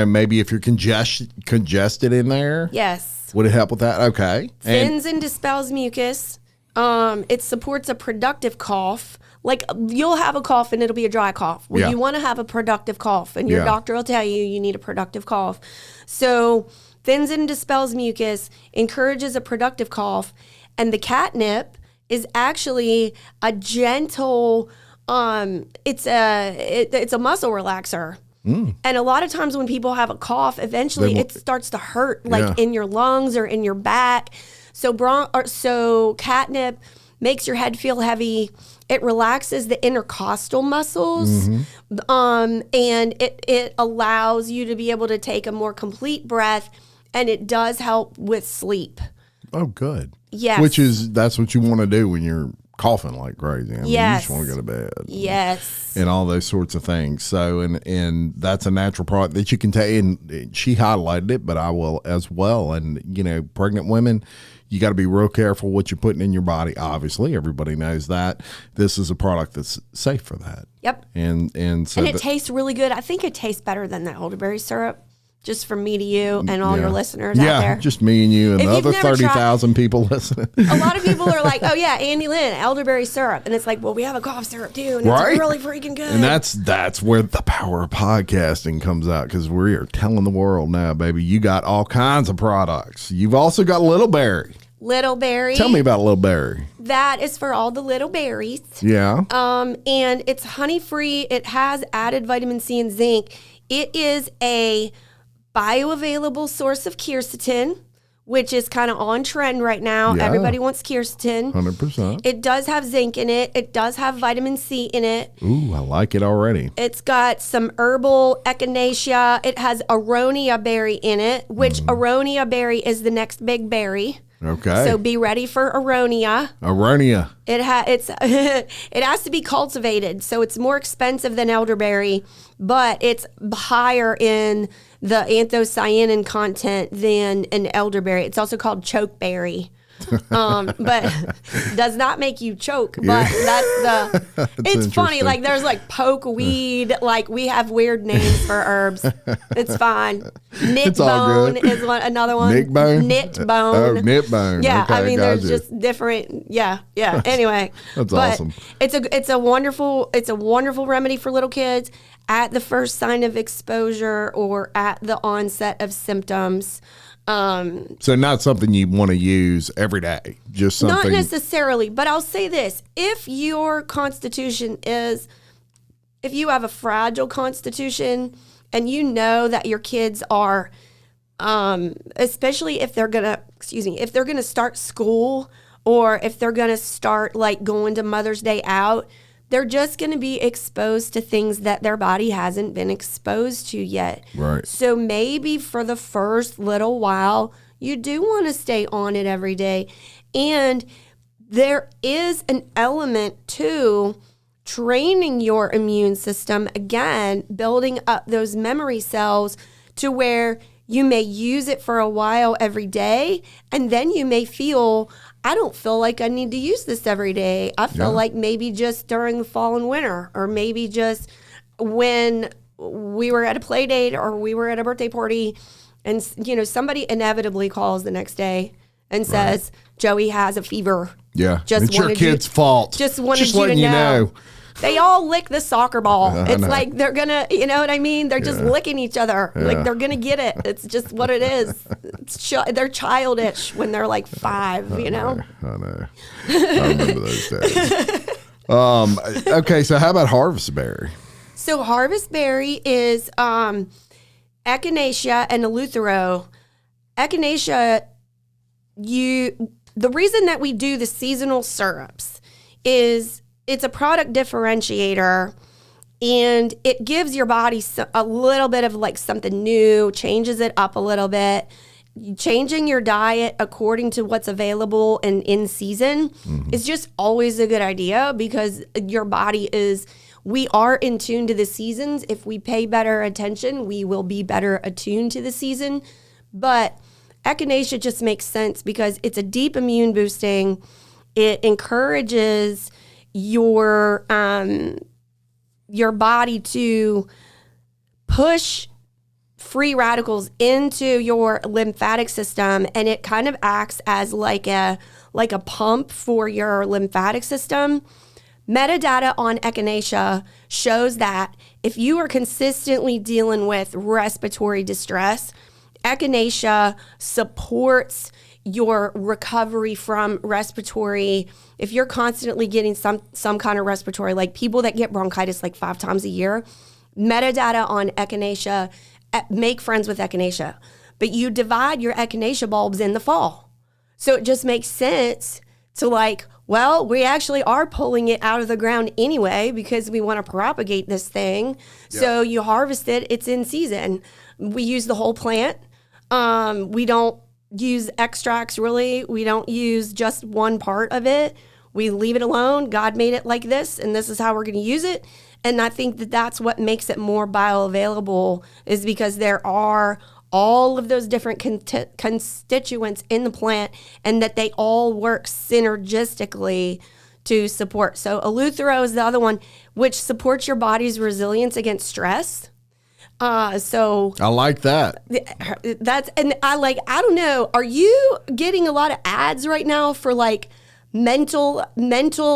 maybe if you're congested in there. Yes. Would it help with that? Okay. Thins and dispels mucus. It supports a productive cough. Like, you'll have a cough and it'll be a dry cough. Well, you want to have a productive cough, and your doctor will tell you need a productive cough. So thins and dispels mucus, encourages a productive cough, and the catnip is actually a gentle, it's a muscle relaxer. And a lot of times when people have a cough, eventually it starts to hurt, in your lungs or in your back. So catnip makes your head feel heavy. It relaxes the intercostal muscles, and it allows you to be able to take a more complete breath, and it does help with sleep. Oh, good. Yes. That's what you want to do when you're coughing like crazy. I mean, you just want to go to bed. Yes. And all those sorts of things. So, and that's a natural product that you can take. And she highlighted it, but I will as well. And, pregnant women, you got to be real careful what you're putting in your body. Obviously, everybody knows that. This is a product that's safe for that. Yep. And it tastes really good. I think it tastes better than that elderberry syrup. Just from me to you and all your listeners out there. Yeah, just me and you and the other 30,000 people listening. A lot of people are like, oh, yeah, ANDI Lynn, elderberry syrup. And it's like, well, we have a cough syrup, too, and it's really freaking good. And that's where the power of podcasting comes out, because we are telling the world now, baby, you got all kinds of products. You've also got Little Berry. Little Berry. Tell me about Little Berry. That is for all the little berries. Yeah. And it's honey-free. It has added vitamin C and zinc. It is a bioavailable source of quercetin, which is kind of on trend right now. Yeah. Everybody wants quercetin. 100%. It does have zinc in it. It does have vitamin C in it. Ooh, I like it already. It's got some herbal echinacea. It has Aronia berry in it, which Aronia berry is the next big berry. Okay. So be ready for Aronia. Aronia. It has to be cultivated, so it's more expensive than elderberry, but it's higher in the anthocyanin content than an elderberry. It's also called chokeberry. But does not make you choke. But it's funny. Like there's like pokeweed. Like we have weird names for herbs. It's fine. Knit bone is another one. Knit bone. Knit bone. Oh, knit bone. Yeah, okay, I mean gotcha. there's just different. Yeah. Anyway, that's awesome. It's a wonderful remedy for little kids at the first sign of exposure or at the onset of symptoms. So not something you want to use every day, just something. Not necessarily, but I'll say this. If your constitution if you have a fragile constitution and you know that your kids are, especially if they're going to start school or if they're going to start like going to Mother's Day out, they're just going to be exposed to things that their body hasn't been exposed to yet. Right. So maybe for the first little while, you do want to stay on it every day. And there is an element to training your immune system, again, building up those memory cells to where you may use it for a while every day, and then you may feel, I don't feel like I need to use this every day. I feel like maybe just during the fall and winter, or maybe just when we were at a play date or we were at a birthday party and, somebody inevitably calls the next day and says, Joey has a fever. Yeah. It's your kid's fault. Just wanted you to know. They all lick the soccer ball. It's like they're going to, you know what I mean? They're just licking each other. Yeah. Like they're going to get it. It's just what it is. They're childish when they're like 5, I know? I know. I remember those days. Okay, so how about harvest berry? So harvest berry is echinacea and eleuthero. Echinacea, the reason that we do the seasonal syrups is it's a product differentiator, and it gives your body a little bit of like something new, changes it up a little bit. Changing your diet according to what's available and in season is just always a good idea, because your body we are in tune to the seasons. If we pay better attention, we will be better attuned to the season. But echinacea just makes sense because it's a deep immune boosting. It encourages your body to push free radicals into your lymphatic system, and it kind of acts as like a pump for your lymphatic system. Metadata on echinacea shows that if you are consistently dealing with respiratory distress, echinacea supports your recovery from respiratory. If you're constantly getting some kind of respiratory, like people that get bronchitis like 5 times a year, metadata on echinacea, make friends with echinacea. But you divide your echinacea bulbs in the fall. So it just makes sense to we actually are pulling it out of the ground anyway because we want to propagate this thing. Yep. So you harvest it, it's in season. We use the whole plant. We don't use extracts really. We don't use just one part of it. We leave it alone. God made it like this, and this is how we're going to use it. And I think that that's what makes it more bioavailable, is because there are all of those different constituents in the plant, and that they all work synergistically to support. So eleuthero is the other one, which supports your body's resilience against stress. So I like that. I don't know. Are you getting a lot of ads right now for like mental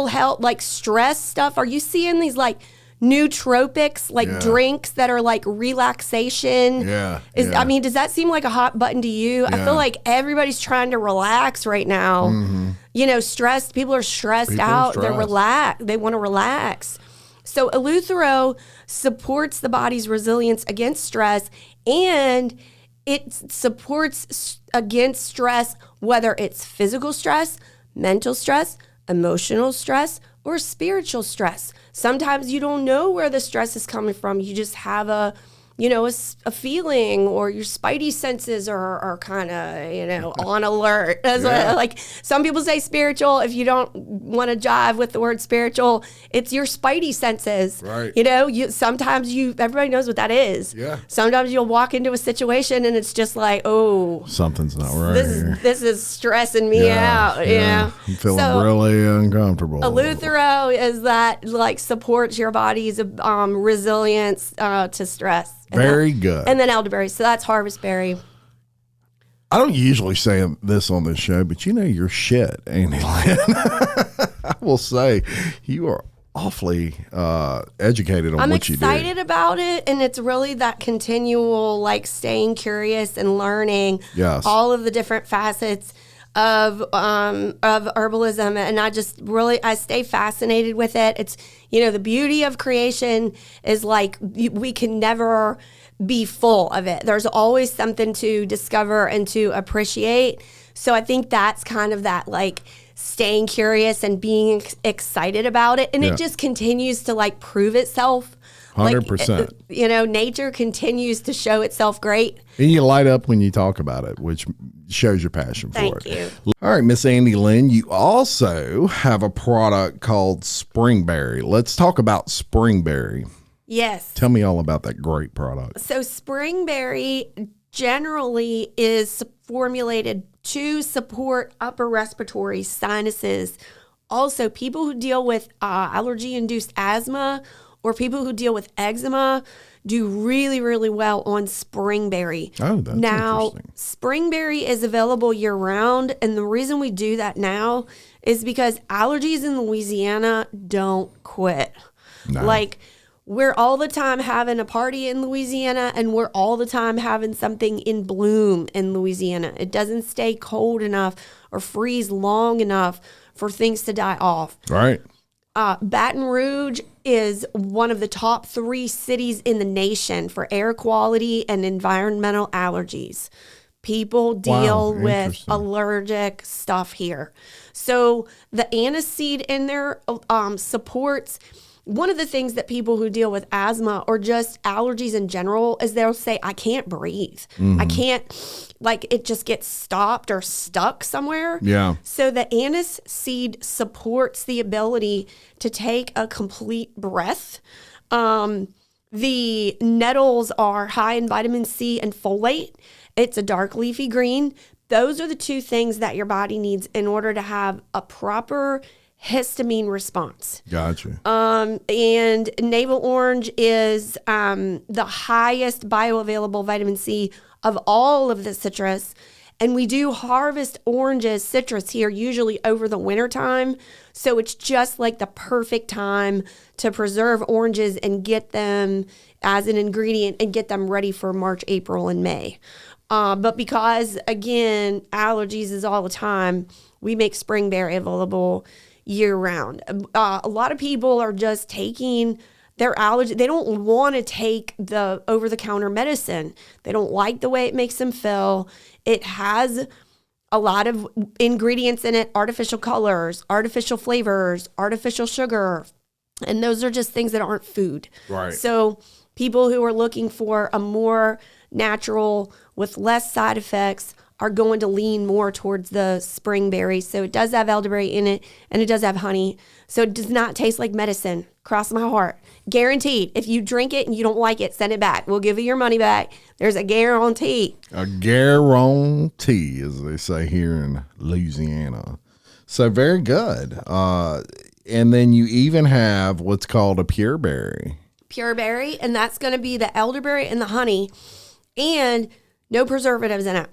health, like stress stuff? Are you seeing these like nootropics, like drinks that are like relaxation? I mean, does that seem like a hot button to you? I feel like everybody's trying to relax right now. Stressed. People are stressed out. They're relaxed. They want to relax. So eleuthero supports the body's resilience against stress, and it supports against stress, whether it's physical stress, mental stress, emotional stress, or spiritual stress. Sometimes you don't know where the stress is coming from. You just have a a feeling, or your spidey senses are kind of, on alert. That's what, like some people say spiritual. If you don't want to jive with the word spiritual, it's your spidey senses. Right. Sometimes everybody knows what that is. Yeah. Sometimes you'll walk into a situation and it's just like, oh, something's not right. This is stressing me out. Yeah. I'm feeling really uncomfortable. Eleuthero is that like supports your body's resilience to stress. Very good. And then elderberry. So that's harvestberry. I don't usually say this on this show, but you're shit, Andy Lynn. I will say you are awfully educated on what you do. I'm excited about it, and it's really that continual like staying curious and learning all of the different facets of herbalism, and I stay fascinated with it. It's the beauty of creation is like we can never be full of it. There's always something to discover and to appreciate. So I think that's kind of that like staying curious and being excited about it, and it just continues to like prove itself. 100%. Like, nature continues to show itself great. And you light up when you talk about it, which shows your passion for it. Thank you. All right, Miss Andy Lynn, you also have a product called Springberry. Let's talk about Springberry. Yes. Tell me all about that great product. So Springberry generally is formulated to support upper respiratory sinuses. Also, people who deal with allergy-induced asthma or people who deal with eczema do really, really well on Springberry. Oh, that's interesting. Springberry is available year-round, and the reason we do that now is because allergies in Louisiana don't quit. No. Like, we're all the time having a party in Louisiana, and we're all the time having something in bloom in Louisiana. It doesn't stay cold enough or freeze long enough for things to die off. Right. Baton Rouge is one of the top 3 cities in the nation for air quality and environmental allergies. People deal with allergic stuff here. So the aniseed in there supports. One of the things that people who deal with asthma or just allergies in general is they'll say, I can't breathe. Mm-hmm. I can't, like it just gets stopped or stuck somewhere. Yeah. So the anise seed supports the ability to take a complete breath. The nettles are high in vitamin C and folate. It's a dark leafy green. Those are the 2 things that your body needs in order to have a proper histamine response. Gotcha. And navel orange is the highest bioavailable vitamin C of all of the citrus. And we do harvest citrus here, usually over the winter time. So it's just like the perfect time to preserve oranges and get them as an ingredient and get them ready for March, April, and May. But because, again, allergies is all the time, we make Springberry available year round. A lot of people are just taking their allergy. They don't want to take the over-the-counter medicine. They don't like the way it makes them feel. It has a lot of ingredients in it, artificial colors, artificial flavors, artificial sugar, and those are just things that aren't food. Right. So people who are looking for a more natural with less side effects are going to lean more towards the Springberry. So it does have elderberry in it, and it does have honey. So it does not taste like medicine. Cross my heart. Guaranteed. If you drink it and you don't like it, send it back. We'll give you your money back. There's a guarantee. A guarantee, as they say here in Louisiana. So very good. And then you even have what's called a pure berry. Pure berry, and that's going to be the elderberry and the honey, and no preservatives in it.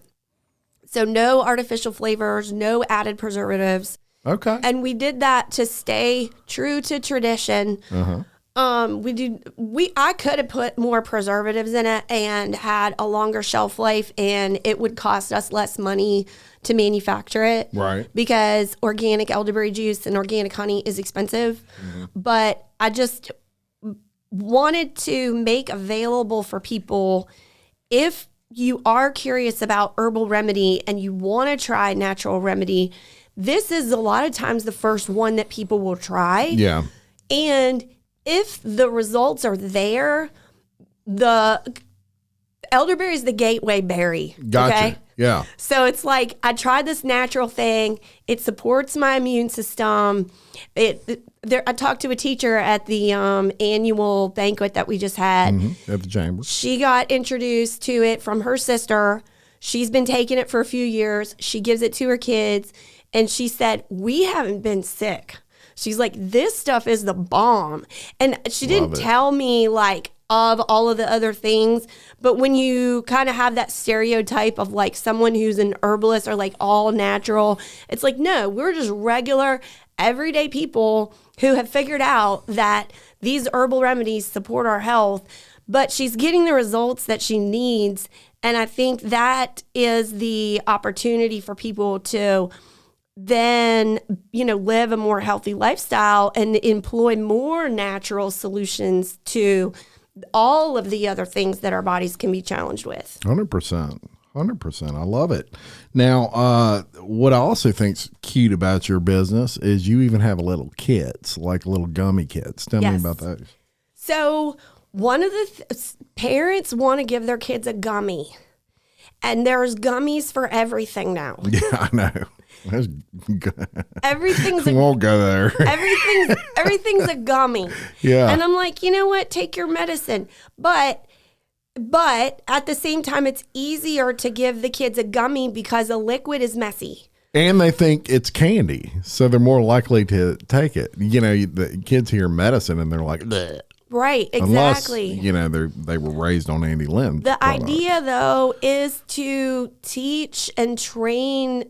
So no artificial flavors, no added preservatives. Okay. And we did that to stay true to tradition. Uh-huh. I could have put more preservatives in it and had a longer shelf life, and it would cost us less money to manufacture it. Right. Because organic elderberry juice and organic honey is expensive. Mm-hmm. But I just wanted to make available for people, if you are curious about herbal remedy and you want to try natural remedy, this is a lot of times the first one that people will try. Yeah. And if the results are there, the Elderberry is the gateway berry. Gotcha. Okay? Yeah. So it's like I tried this natural thing. It supports my immune system. I talked to a teacher at the annual banquet that we just had. At the chamber. She got introduced to it from her sister. She's been taking it for a few years. She gives it to her kids. And she said, we haven't been sick. She's like, this stuff is the bomb. And she didn't tell me like of all of the other things. But when you kind of have that stereotype of like someone who's an herbalist or like all natural, it's like, no, we're just regular, everyday people who have figured out that these herbal remedies support our health. But she's getting the results that she needs. And I think that is the opportunity for people to then, live a more healthy lifestyle and employ more natural solutions to all of the other things that our bodies can be challenged with. 100%. 100%. I love it. Now, what I also think's cute about your business is you even have little kits, like little gummy kits. Tell me about those. So one of the parents want to give their kids a gummy, and there's gummies for everything now. Yeah, I know. Everything's we won't go there. everything's a gummy. Yeah. And I'm like, you know what? Take your medicine. But at the same time, it's easier to give the kids a gummy because a liquid is messy. And they think it's candy, so they're more likely to take it. The kids hear medicine and they're like, bleh. Right, exactly. Unless, they were raised on ANDI LYNN'S. The idea, though, is to teach and train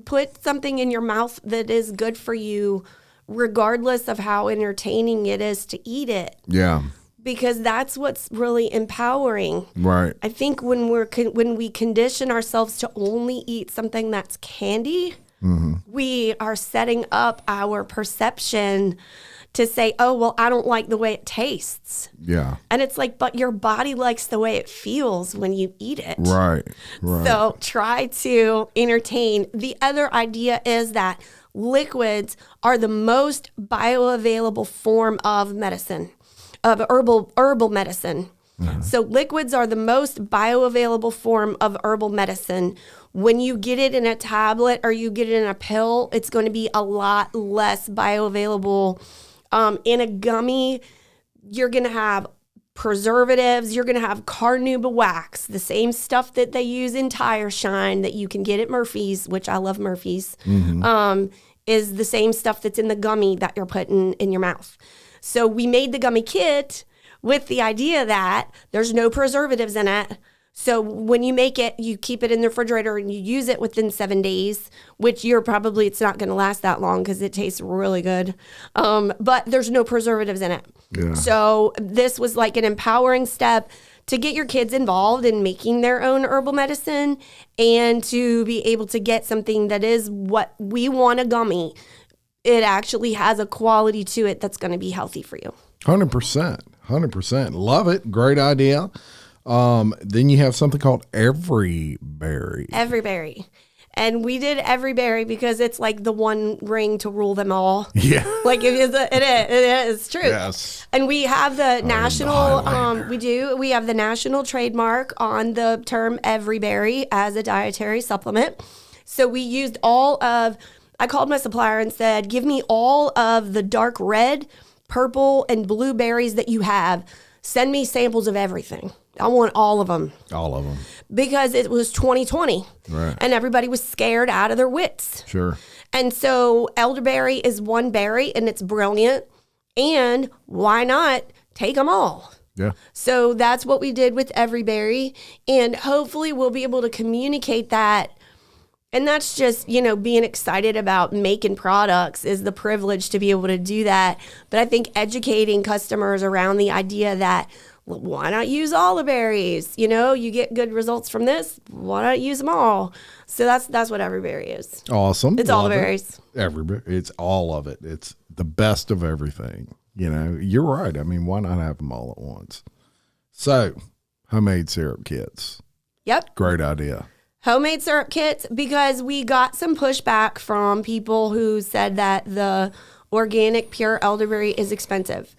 put something in your mouth that is good for you, regardless of how entertaining it is to eat it. Yeah. Because that's what's really empowering. Right. I think when we condition ourselves to only eat something that's candy, we are setting up our perception to say, oh, well, I don't like the way it tastes. Yeah. And it's like, but your body likes the way it feels when you eat it. Right. So try to entertain. The other idea is that liquids are the most bioavailable form of medicine, of herbal medicine. So liquids are the most bioavailable form of herbal medicine. When you get it in a tablet or you get it in a pill, it's going to be a lot less bioavailable. In a gummy, you're going to have preservatives. You're going to have carnauba wax, the same stuff that they use in Tire Shine that you can get at Murphy's, which I love Murphy's, is the same stuff that's in the gummy that you're putting in your mouth. So we made the gummy kit with the idea that there's no preservatives in it. So when you make it, you keep it in the refrigerator and you use it within 7 days, which it's not going to last that long because it tastes really good. But there's no preservatives in it. Yeah. So this was like an empowering step to get your kids involved in making their own herbal medicine and to be able to get something that is what we want a gummy. It actually has a quality to it that's going to be healthy for you. 100%. 100%. Love it. Great idea. Then you have something called Everyberry. Everyberry. And we did Everyberry because it's like the one ring to rule them all. Yeah. Like it is true. Yes. And we have the national, we have the national trademark on the term Everyberry as a dietary supplement. So we used I called my supplier and said, give me all of the dark red, purple, and blue berries that you have. Send me samples of everything. I want all of them. All of them. Because it was 2020. Right. And everybody was scared out of their wits. Sure. And so elderberry is one berry and it's brilliant. And why not take them all? Yeah. So that's what we did with Everyberry. And hopefully we'll be able to communicate that. And that's just, being excited about making products is the privilege to be able to do that. But I think educating customers around the idea that, well, why not use all the berries? You get good results from this. Why not use them all? So that's what Everyberry is. Awesome. It's all the berries. Everyberry. It's all of it. It's the best of everything. You're right. I mean, why not have them all at once? So, homemade syrup kits. Yep. Great idea. Homemade syrup kits, because we got some pushback from people who said that the organic pure elderberry is expensive.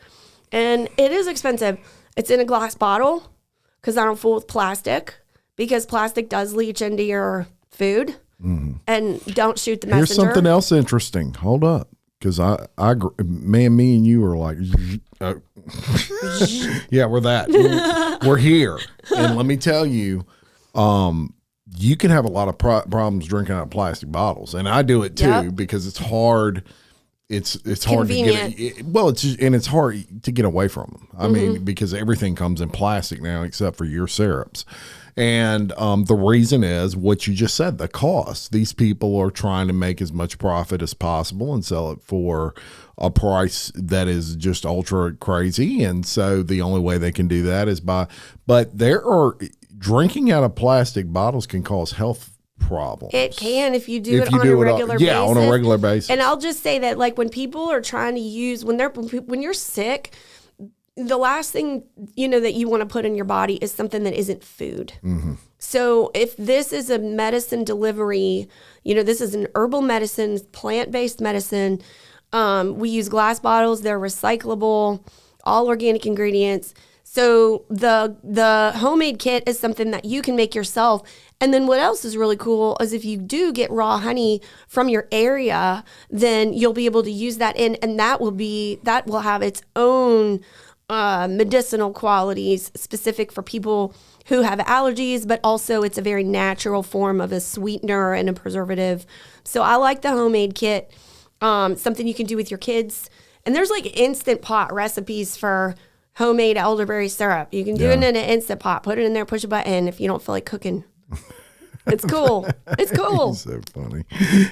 And it is expensive. It's in a glass bottle. because I don't fool with plastic, because plastic does leach into your food. And don't shoot the messenger. Here's something else interesting. Hold up. Because me and you are like, yeah, we're that. We're here. And let me tell you, you can have a lot of problems drinking out of plastic bottles. And I do it too, because it's hard. It's hard to get it's hard to get away from them. I mean, because everything comes in plastic now except for your syrups. And the reason is what you just said, the cost. These people are trying to make as much profit as possible and sell it for a price that is just ultra crazy. And so the only way they can do that is but drinking out of plastic bottles can cause health problems. It can if you do it on a regular basis. Yeah, on a regular basis. And I'll just say that, like, when people are trying to use, when you're sick, the last thing, that you want to put in your body is something that isn't food. So if this is a medicine delivery, this is an herbal medicine, plant-based medicine. We use glass bottles. They're recyclable, all organic ingredients. So the homemade kit is something that you can make yourself. And then what else is really cool is if you do get raw honey from your area, then you'll be able to use that and that will have its own medicinal qualities specific for people who have allergies, but also it's a very natural form of a sweetener and a preservative. So I like the homemade kit, something you can do with your kids. And there's like Instant Pot recipes for homemade elderberry syrup. You can do it in an Instant Pot, put it in there, push a button if you don't feel like cooking. It's cool. It's cool. So funny.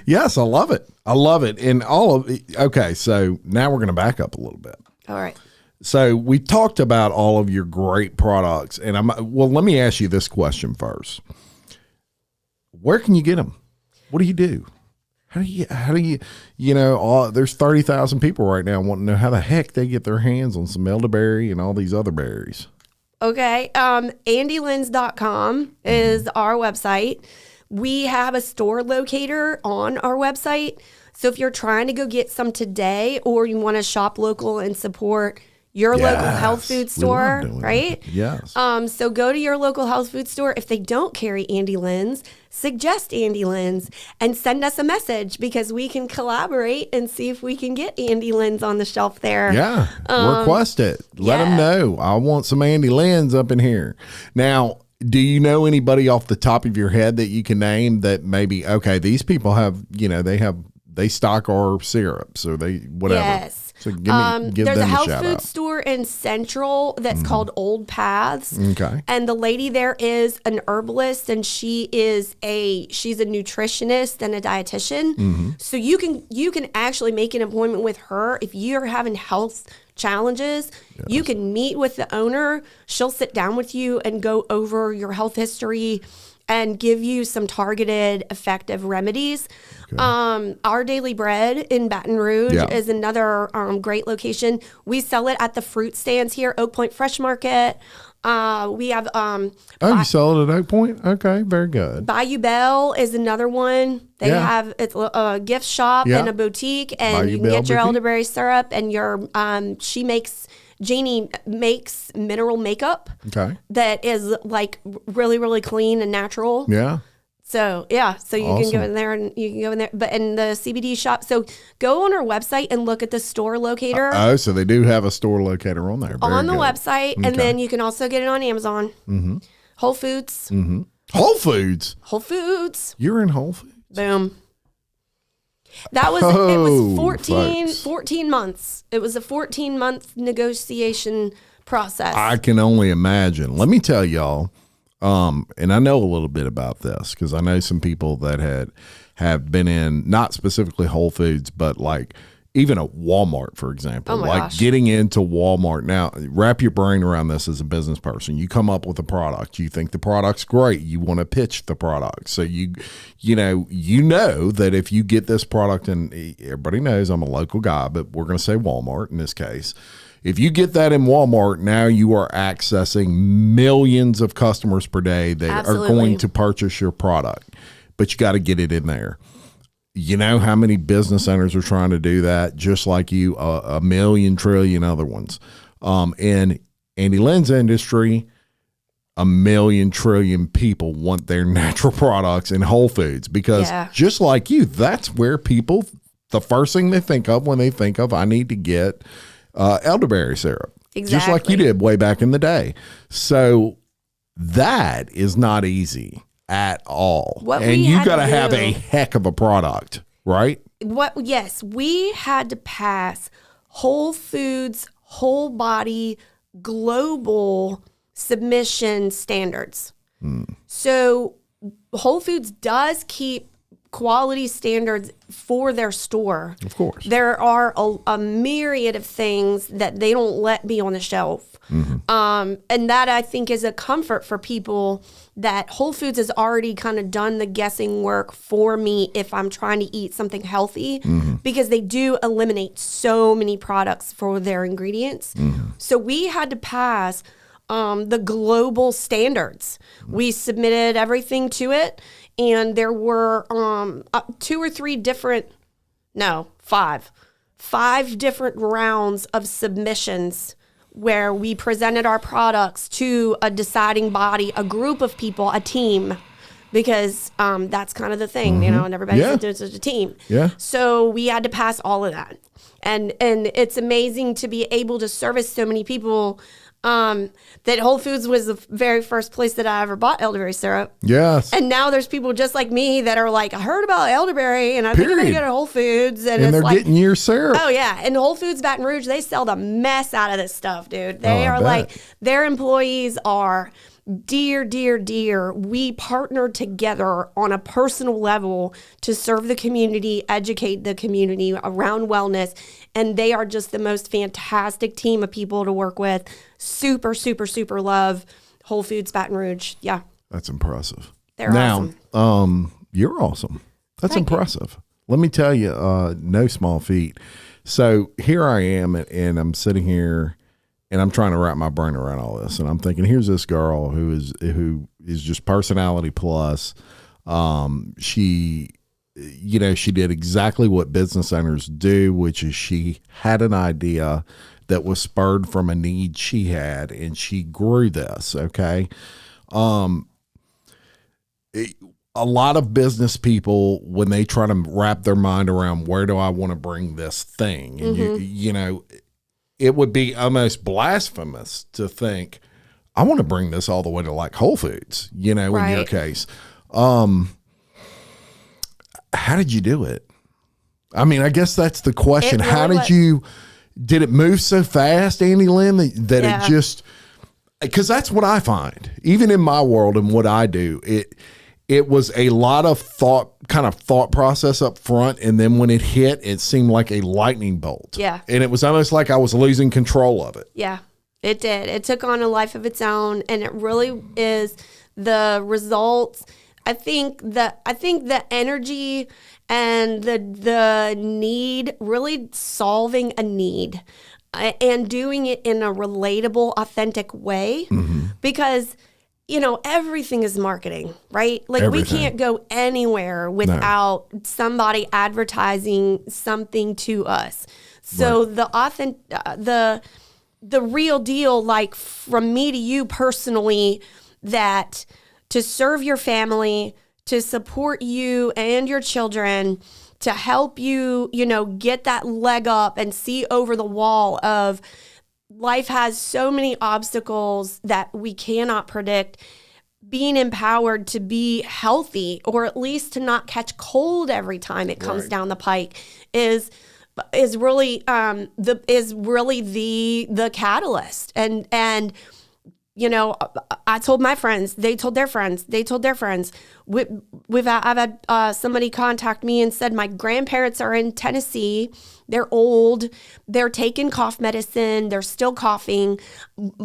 Yes, I love it. And okay, so now we're going to back up a little bit. All right. So we talked about all of your great products, and let me ask you this question first. Where can you get them? What do you do? How do you there's 30,000 people right now wanting to know how the heck they get their hands on some elderberry and all these other berries. Okay. ANDILYNN'S.com is our website. We have a store locator on our website. So if you're trying to go get some today, or you want to shop local and support your local health food store, right? Yes. So go to your local health food store. If they don't carry ANDI LYNN'S, suggest ANDI LYNN'S and send us a message, because we can collaborate and see if we can get ANDI LYNN'S on the shelf there. Yeah. Request it. Let them know. I want some ANDI LYNN'S up in here. Now, do you know anybody off the top of your head that you can name that maybe, okay, these people have, they stock our syrups or they, whatever. Yes. So give there's them a health shout food out. store in Central that's called Old Paths. Okay. And the lady there is an herbalist, and she's a nutritionist and a dietitian. So you can actually make an appointment with her if you're having health challenges. Yes. You can meet with the owner. She'll sit down with you and go over your health history and give you some targeted, effective remedies. Okay. Our Daily Bred in Baton Rouge is another great location. We sell it at the fruit stands here, Oak Point Fresh Market. We have you sell it at Oak Point? Okay, very good. Bayou Belle is another one. They have it's a gift shop and a boutique, and Bayou you can Belle get your boutique? elderberry syrup, and your Jeannie makes mineral makeup that is like really, really clean and natural. Yeah. So so you can go in there but in the CBD shop. So go on our website and look at the store locator. So they do have a store locator on there. On the website. And then you can also get it on Amazon. Whole Foods. Whole Foods? Whole Foods. You're in Whole Foods? Boom. That was, it was 14 months. It was a 14-month negotiation process. I can only imagine. Let me tell y'all, and I know a little bit about this because I know some people that have been in, not specifically Whole Foods, but like even a Walmart, for example. Oh my gosh. Getting into Walmart. Now, wrap your brain around this as a business person. You come up with a product. You think the product's great. You want to pitch the product. So you know that if you get this product, and everybody knows I'm a local guy, but we're going to say Walmart in this case. If you get that in Walmart, now you are accessing millions of customers per day that are going to purchase your product. But you got to get it in there. You know how many business owners are trying to do that, just like you, a million trillion other ones. In ANDI LYNN'S industry, a million trillion people want their natural products in Whole Foods because just like you, that's where people, the first thing they think of when they think of, I need to get elderberry syrup. Exactly. Just like you did way back in the day. So that is not easy at all. And you got to have a heck of a product, right? Yes, we had to pass Whole Foods, whole body, global submission standards. So Whole Foods does keep quality standards for their store. Of course. There are a myriad of things that they don't let be on the shelf. And that I think is a comfort for people that Whole Foods has already kind of done the guessing work for me if I'm trying to eat something healthy, because they do eliminate so many products for their ingredients. So we had to pass the global standards. We submitted everything to it, and there were five different rounds of submissions where we presented our products to a deciding body, a group of people, a team, because that's kind of the thing, you know, and everybody's doing such a team. Yeah. So we had to pass all of that. And it's amazing to be able to service so many people. That Whole Foods was the very first place that I ever bought elderberry syrup. Yes. And now there's people just like me that are like, I heard about elderberry and I think I'm going to get a Whole Foods. And it's they're like, getting your syrup. Oh, yeah. And Whole Foods Baton Rouge, they sell the mess out of this stuff, dude. They are like, their employees are dear, dear, dear. We partnered together on a personal level to serve the community, educate the community around wellness. And they are just the most fantastic team of people to work with. Super, super, super love Whole Foods Baton Rouge. Yeah. That's impressive. They're awesome. You're awesome. That's impressive. Let me tell you, no small feat. So here I am, and I'm sitting here, and I'm trying to wrap my brain around all this. And I'm thinking, here's this girl who is just personality plus. She did exactly what business owners do, which is she had an idea that was spurred from a need she had, and she grew this. Okay. A lot of business people, when they try to wrap their mind around where do I want to bring this thing, and you know, it would be almost blasphemous to think I want to bring this all the way to like Whole Foods, you know, in your case. How did you do it? I mean, I guess that's the question. Did it move so fast, Andy Lynn, that it just, because that's what I find, even in my world and what I do, it was a lot of thought process up front. And then when it hit, it seemed like a lightning bolt. Yeah. And it was almost like I was losing control of it. Yeah, it did. It took on a life of its own. And it really is the results. I think the energy and the need, really solving a need and doing it in a relatable, authentic way, because, you know, everything is marketing, right? Like we can't go anywhere without somebody advertising something to us. So the real deal, like from me to you personally, that to serve your family, to support you and your children, to help you, you know, get that leg up and see over the wall of life has so many obstacles that we cannot predict. Being empowered to be healthy, or at least to not catch cold every time it comes down the pike, is really the catalyst. And you know, I told my friends, they told their friends, I've had somebody contact me and said, my grandparents are in Tennessee. They're old. They're taking cough medicine. They're still coughing.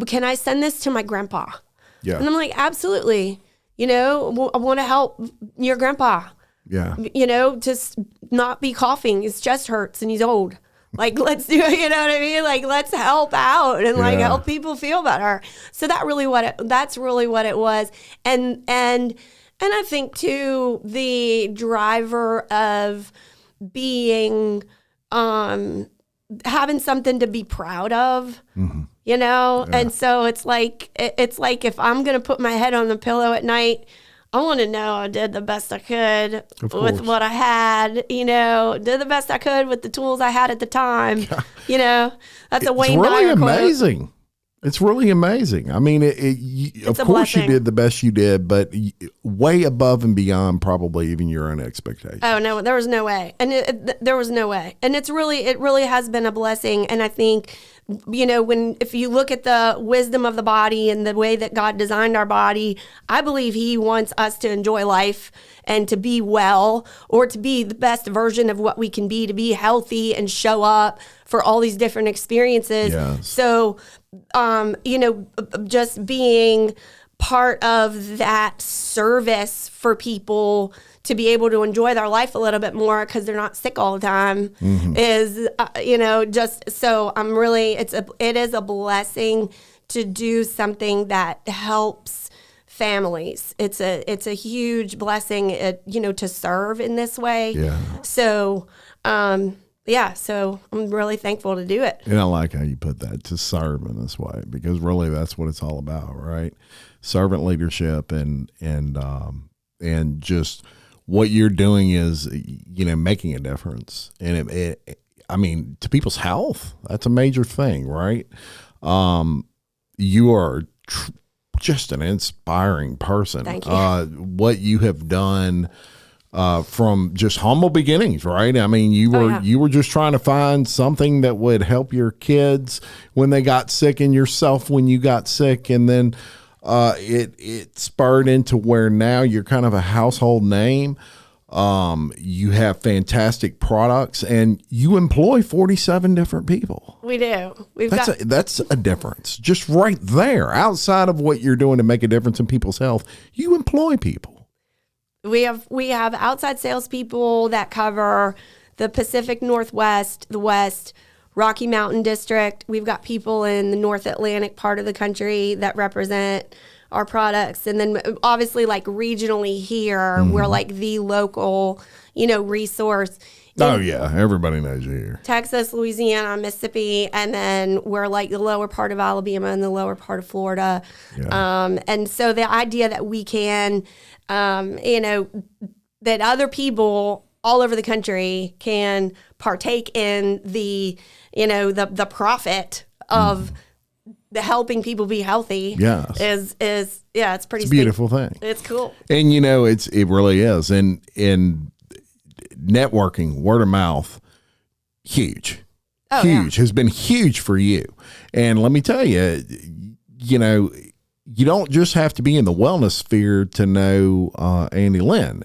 Can I send this to my grandpa? Yeah. And I'm like, absolutely. You know, I want to help your grandpa. Yeah. You know, just not be coughing. His chest hurts and he's old. Like, let's do it, you know what I mean? Like, let's help out and like help people feel better. So that's really what it was. And I think too, the driver of being, having something to be proud of, you And so it's like if I'm going to put my head on the pillow at night, I want to know I did the best I could with what I had, did the best I could with the tools I had at the time. That's a Wayne Dyer quote. Amazing. It's really amazing. I mean, of course you did the best you did, but way above and beyond probably even your own expectations. Oh no, there was no way, and there was no way, and it really has been a blessing. And I think, if you look at the wisdom of the body and the way that God designed our body, I believe He wants us to enjoy life and to be well, or to be the best version of what we can be, to be healthy and show up for all these different experiences. Yes. So, just being part of that service for people to be able to enjoy their life a little bit more because they're not sick all the time is, just so I'm really, it is a blessing to do something that helps families. It's a huge blessing, to serve in this way. Yeah. So, so I'm really thankful to do it. And I like how you put that, to serve in this way, because really that's what it's all about, right? Servant leadership and just what you're doing is, making a difference. And to people's health, that's a major thing, right? You are just an inspiring person. Thank you. What you have done from just humble beginnings, right? I mean, you were just trying to find something that would help your kids when they got sick and yourself when you got sick, and then it spurred into where now you're kind of a household name. You have fantastic products, and you employ 47 different people. We do. That's a difference just right there. Outside of what you're doing to make a difference in people's health, you employ people. We have outside salespeople that cover the Pacific Northwest, the West, Rocky Mountain District. We've got people in the North Atlantic part of the country that represent our products. And then obviously like regionally here, we're like the local, resource. Oh yeah, everybody knows you here. Texas, Louisiana, Mississippi, and then we're like the lower part of Alabama and the lower part of Florida. Yeah. And so the idea that we can, that other people all over the country can partake in the profit of the helping people be healthy. Yes. is it's pretty. It's a beautiful thing. It's cool. And it really is. And in networking, word of mouth, huge. Has been huge for you. And let me tell you, you don't just have to be in the wellness sphere to know Andi Lynn.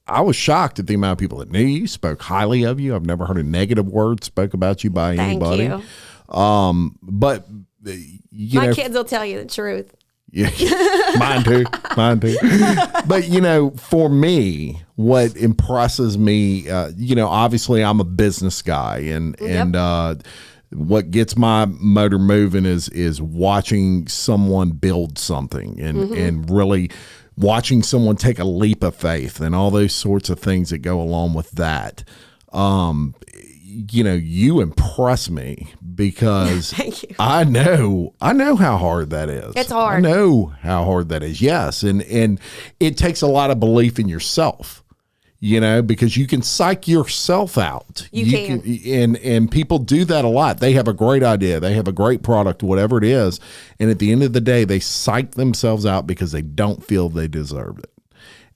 I was shocked at the amount of people that knew you, spoke highly of you. I've never heard a negative word spoke about you by anybody. Thank you. But my kids will tell you the truth. Yeah, mine too. But for me, what impresses me, obviously I'm a business guy, and what gets my motor moving is watching someone build something and really watching someone take a leap of faith and all those sorts of things that go along with that. You impress me because Thank you. I know how hard that is. It's hard. I know how hard that is. Yes. And it takes a lot of belief in yourself, because you can psych yourself out. You can. And people do that a lot. They have a great idea. They have a great product, whatever it is. And at the end of the day, they psych themselves out because they don't feel they deserve it.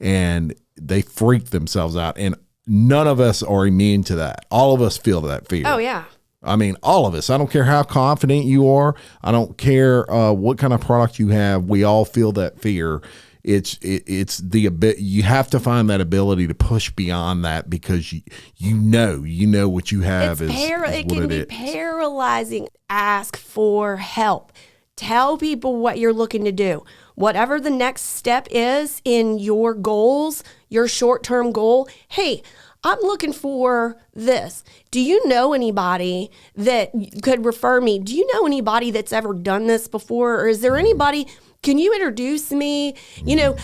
And they freak themselves out. And none of us are immune to that. All of us feel that fear. Oh, yeah. I mean, all of us. I don't care how confident you are. I don't care what kind of product you have. We all feel that fear. It's you have to find that ability to push beyond that because you know what you have it can be paralyzing. Ask for help. Tell people what you're looking to do. Whatever the next step is in your goals, your short-term goal, hey, I'm looking for this. Do you know anybody that could refer me? Do you know anybody that's ever done this before? Or is there anybody, can you introduce me?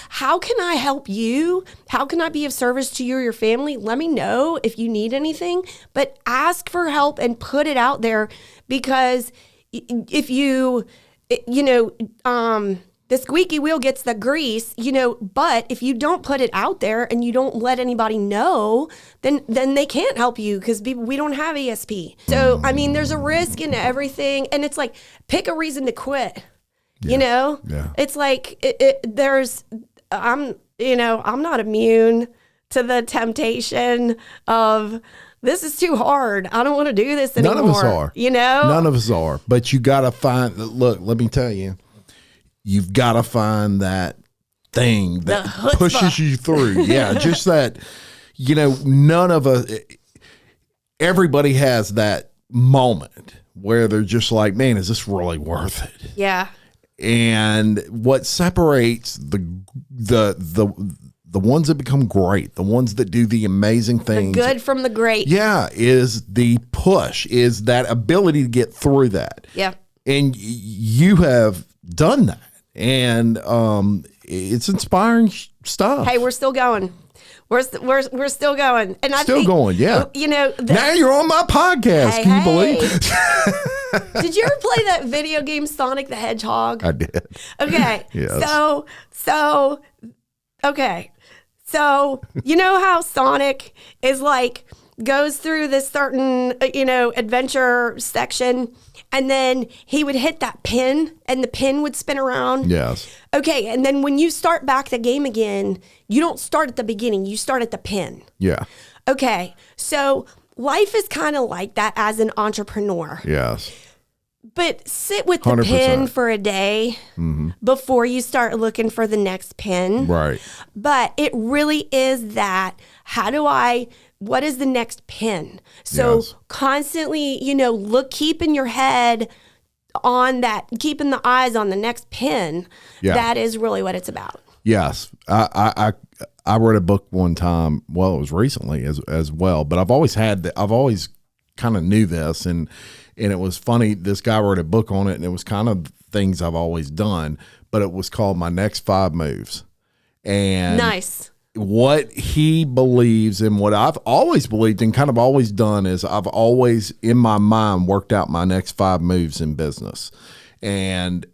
How can I help you? How can I be of service to you or your family? Let me know if you need anything, but ask for help and put it out there because if you, the squeaky wheel gets the grease, but if you don't put it out there and you don't let anybody know, then they can't help you because we don't have ESP. So, I mean, there's a risk in everything. And it's like, pick a reason to quit, Yeah. It's like, I'm not immune to the temptation of, this is too hard. I don't want to do this anymore. None of us are. None of us are. But you got to find, look, let me tell you, you've got to find that thing that pushes you through. Yeah, just that, none of us, everybody has that moment where they're just like, man, is this really worth it? Yeah. And what separates the ones that become great, the ones that do the amazing things. The good from the great. Yeah, is the push, is that ability to get through that. Yeah. And you have done that. And it's inspiring stuff. Hey, we're still going. We're still going. And I think, going, yeah. Now you're on my podcast. Can you believe? Did you ever play that video game Sonic the Hedgehog? I did. Okay. Yes. So you know how Sonic is like goes through this certain adventure section, and then he would hit that pin and the pin would spin around. Yes. Okay, and then when you start back the game again, you don't start at the beginning, you start at the pin. Yeah. Okay, so life is kind of like that as an entrepreneur. Yes. But sit with the 100%. pin for a day before you start looking for the next pin. Right. But it really is that, what is the next pin? So Yes. constantly, keeping your head on that, keeping the eyes on the next pin. Yeah. That is really what it's about. Yes. I read a book one time. Well, it was recently as well, but I've always kind of knew this, and it was funny. This guy wrote a book on it, and it was kind of things I've always done, but it was called My Next 5 Moves. And Nice. What he believes and what I've always believed and kind of always done is I've always in my mind worked out my next 5 moves in business and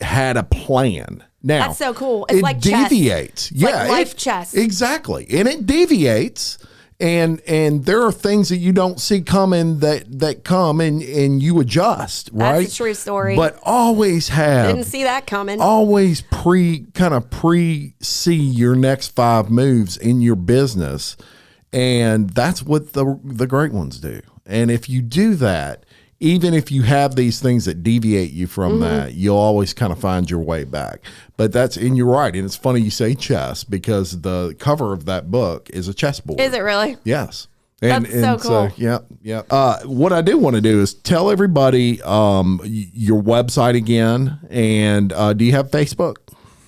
had a plan. Now That's so cool. It's like deviates. Chess. It's like life chess. Exactly. And it deviates. And there are things that you don't see coming that come and you adjust, right? That's a true story. But always Didn't see that coming. always pre-see your next 5 moves in your business. And that's what the great ones do. And if you do that, even if you have these things that deviate you from that, you'll always kind of find your way back. But and you're right. And it's funny you say chess because the cover of that book is a chessboard. Is it really? Yes. That's so cool. Yeah. What I do want to do is tell everybody your website again. And do you have Facebook?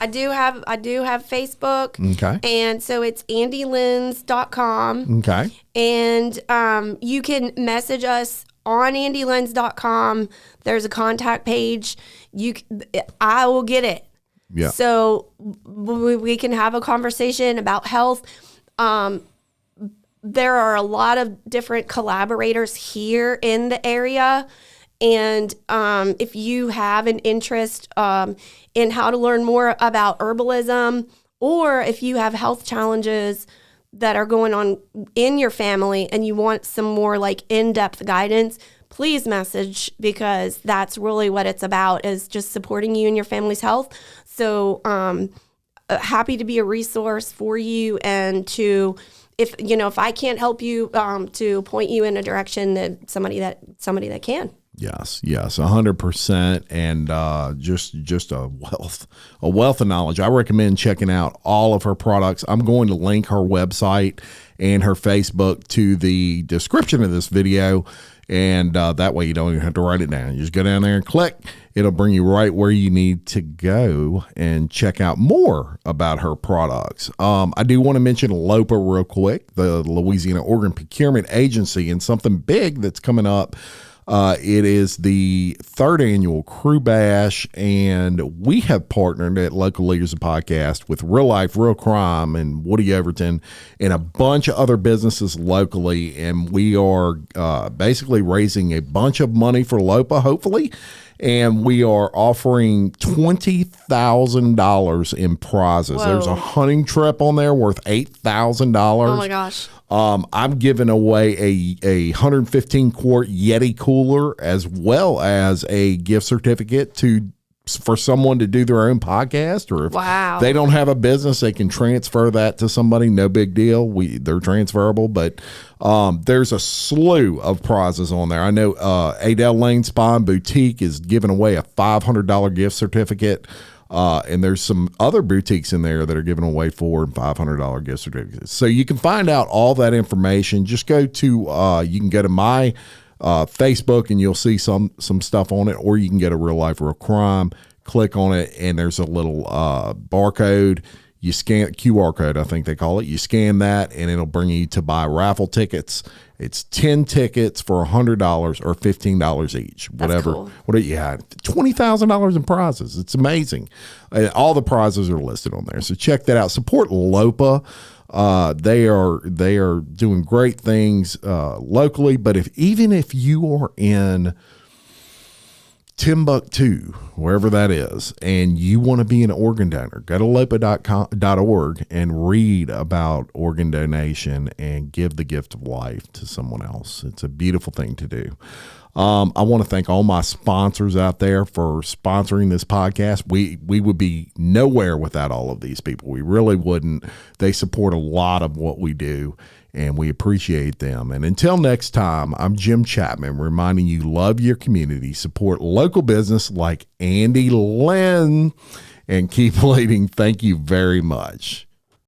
I do have Facebook. Okay. And so it's andylynns.com. Okay. And you can message us on andylynns.com. There's a contact page. I will get it. Yeah. So we can have a conversation about health. There are a lot of different collaborators here in the area. And if you have an interest in how to learn more about herbalism, or if you have health challenges that are going on in your family and you want some more like in-depth guidance, please message, because that's really what it's about, is just supporting you and your family's health. So happy to be a resource for you, and to, if I can't help you, to point you in a direction that somebody that can. Yes, 100%, and just a wealth of knowledge. I recommend checking out all of her products. I'm going to link her website and her Facebook to the description of this video, and that way you don't even have to write it down. You just go down there and click. It'll bring you right where you need to go and check out more about her products. I do want to mention LOPA real quick, the Louisiana Organ Procurement Agency, and something big that's coming up It is the 3rd annual Crew Bash, and we have partnered at Local Leaders of Podcast with Real Life, Real Crime, and Woody Overton, and a bunch of other businesses locally. And we are basically raising a bunch of money for LOPA, hopefully. And we are offering $20,000 in prizes. Whoa. There's a hunting trip on there worth $8,000. Oh my gosh. I'm giving away a 115 quart Yeti cooler, as well as a gift certificate for someone to do their own podcast, or if they don't have a business, they can transfer that to somebody. No big deal. They're transferable, but there's a slew of prizes on there. I know Adele Lane Spa and Boutique is giving away a $500 gift certificate. And there's some other boutiques in there that are giving away $400 and $500 gift certificates. So you can find out all that information. Just go to, you can go to my Facebook and you'll see some stuff on it, or you can get a Real Life, Real Crime, click on it, and there's a little barcode. You scan QR code, I think they call it. You scan that, and it'll bring you to buy raffle tickets. It's 10 tickets for $100 or $15 each. Whatever. Cool. Yeah, $20,000 in prizes. It's amazing. All the prizes are listed on there. So check that out. Support LOPA. They are doing great things locally. But even if you are in Timbuktu, wherever that is, and you want to be an organ donor, go to lopa.org and read about organ donation and give the gift of life to someone else. It's a beautiful thing to do. I want to thank all my sponsors out there for sponsoring this podcast. We would be nowhere without all of these people. We really wouldn't. They support a lot of what we do, and we appreciate them. And until next time, I'm Jim Chapman, reminding you, love your community, support local business like ANDI LYNN'S, and keep leading. Thank you very much.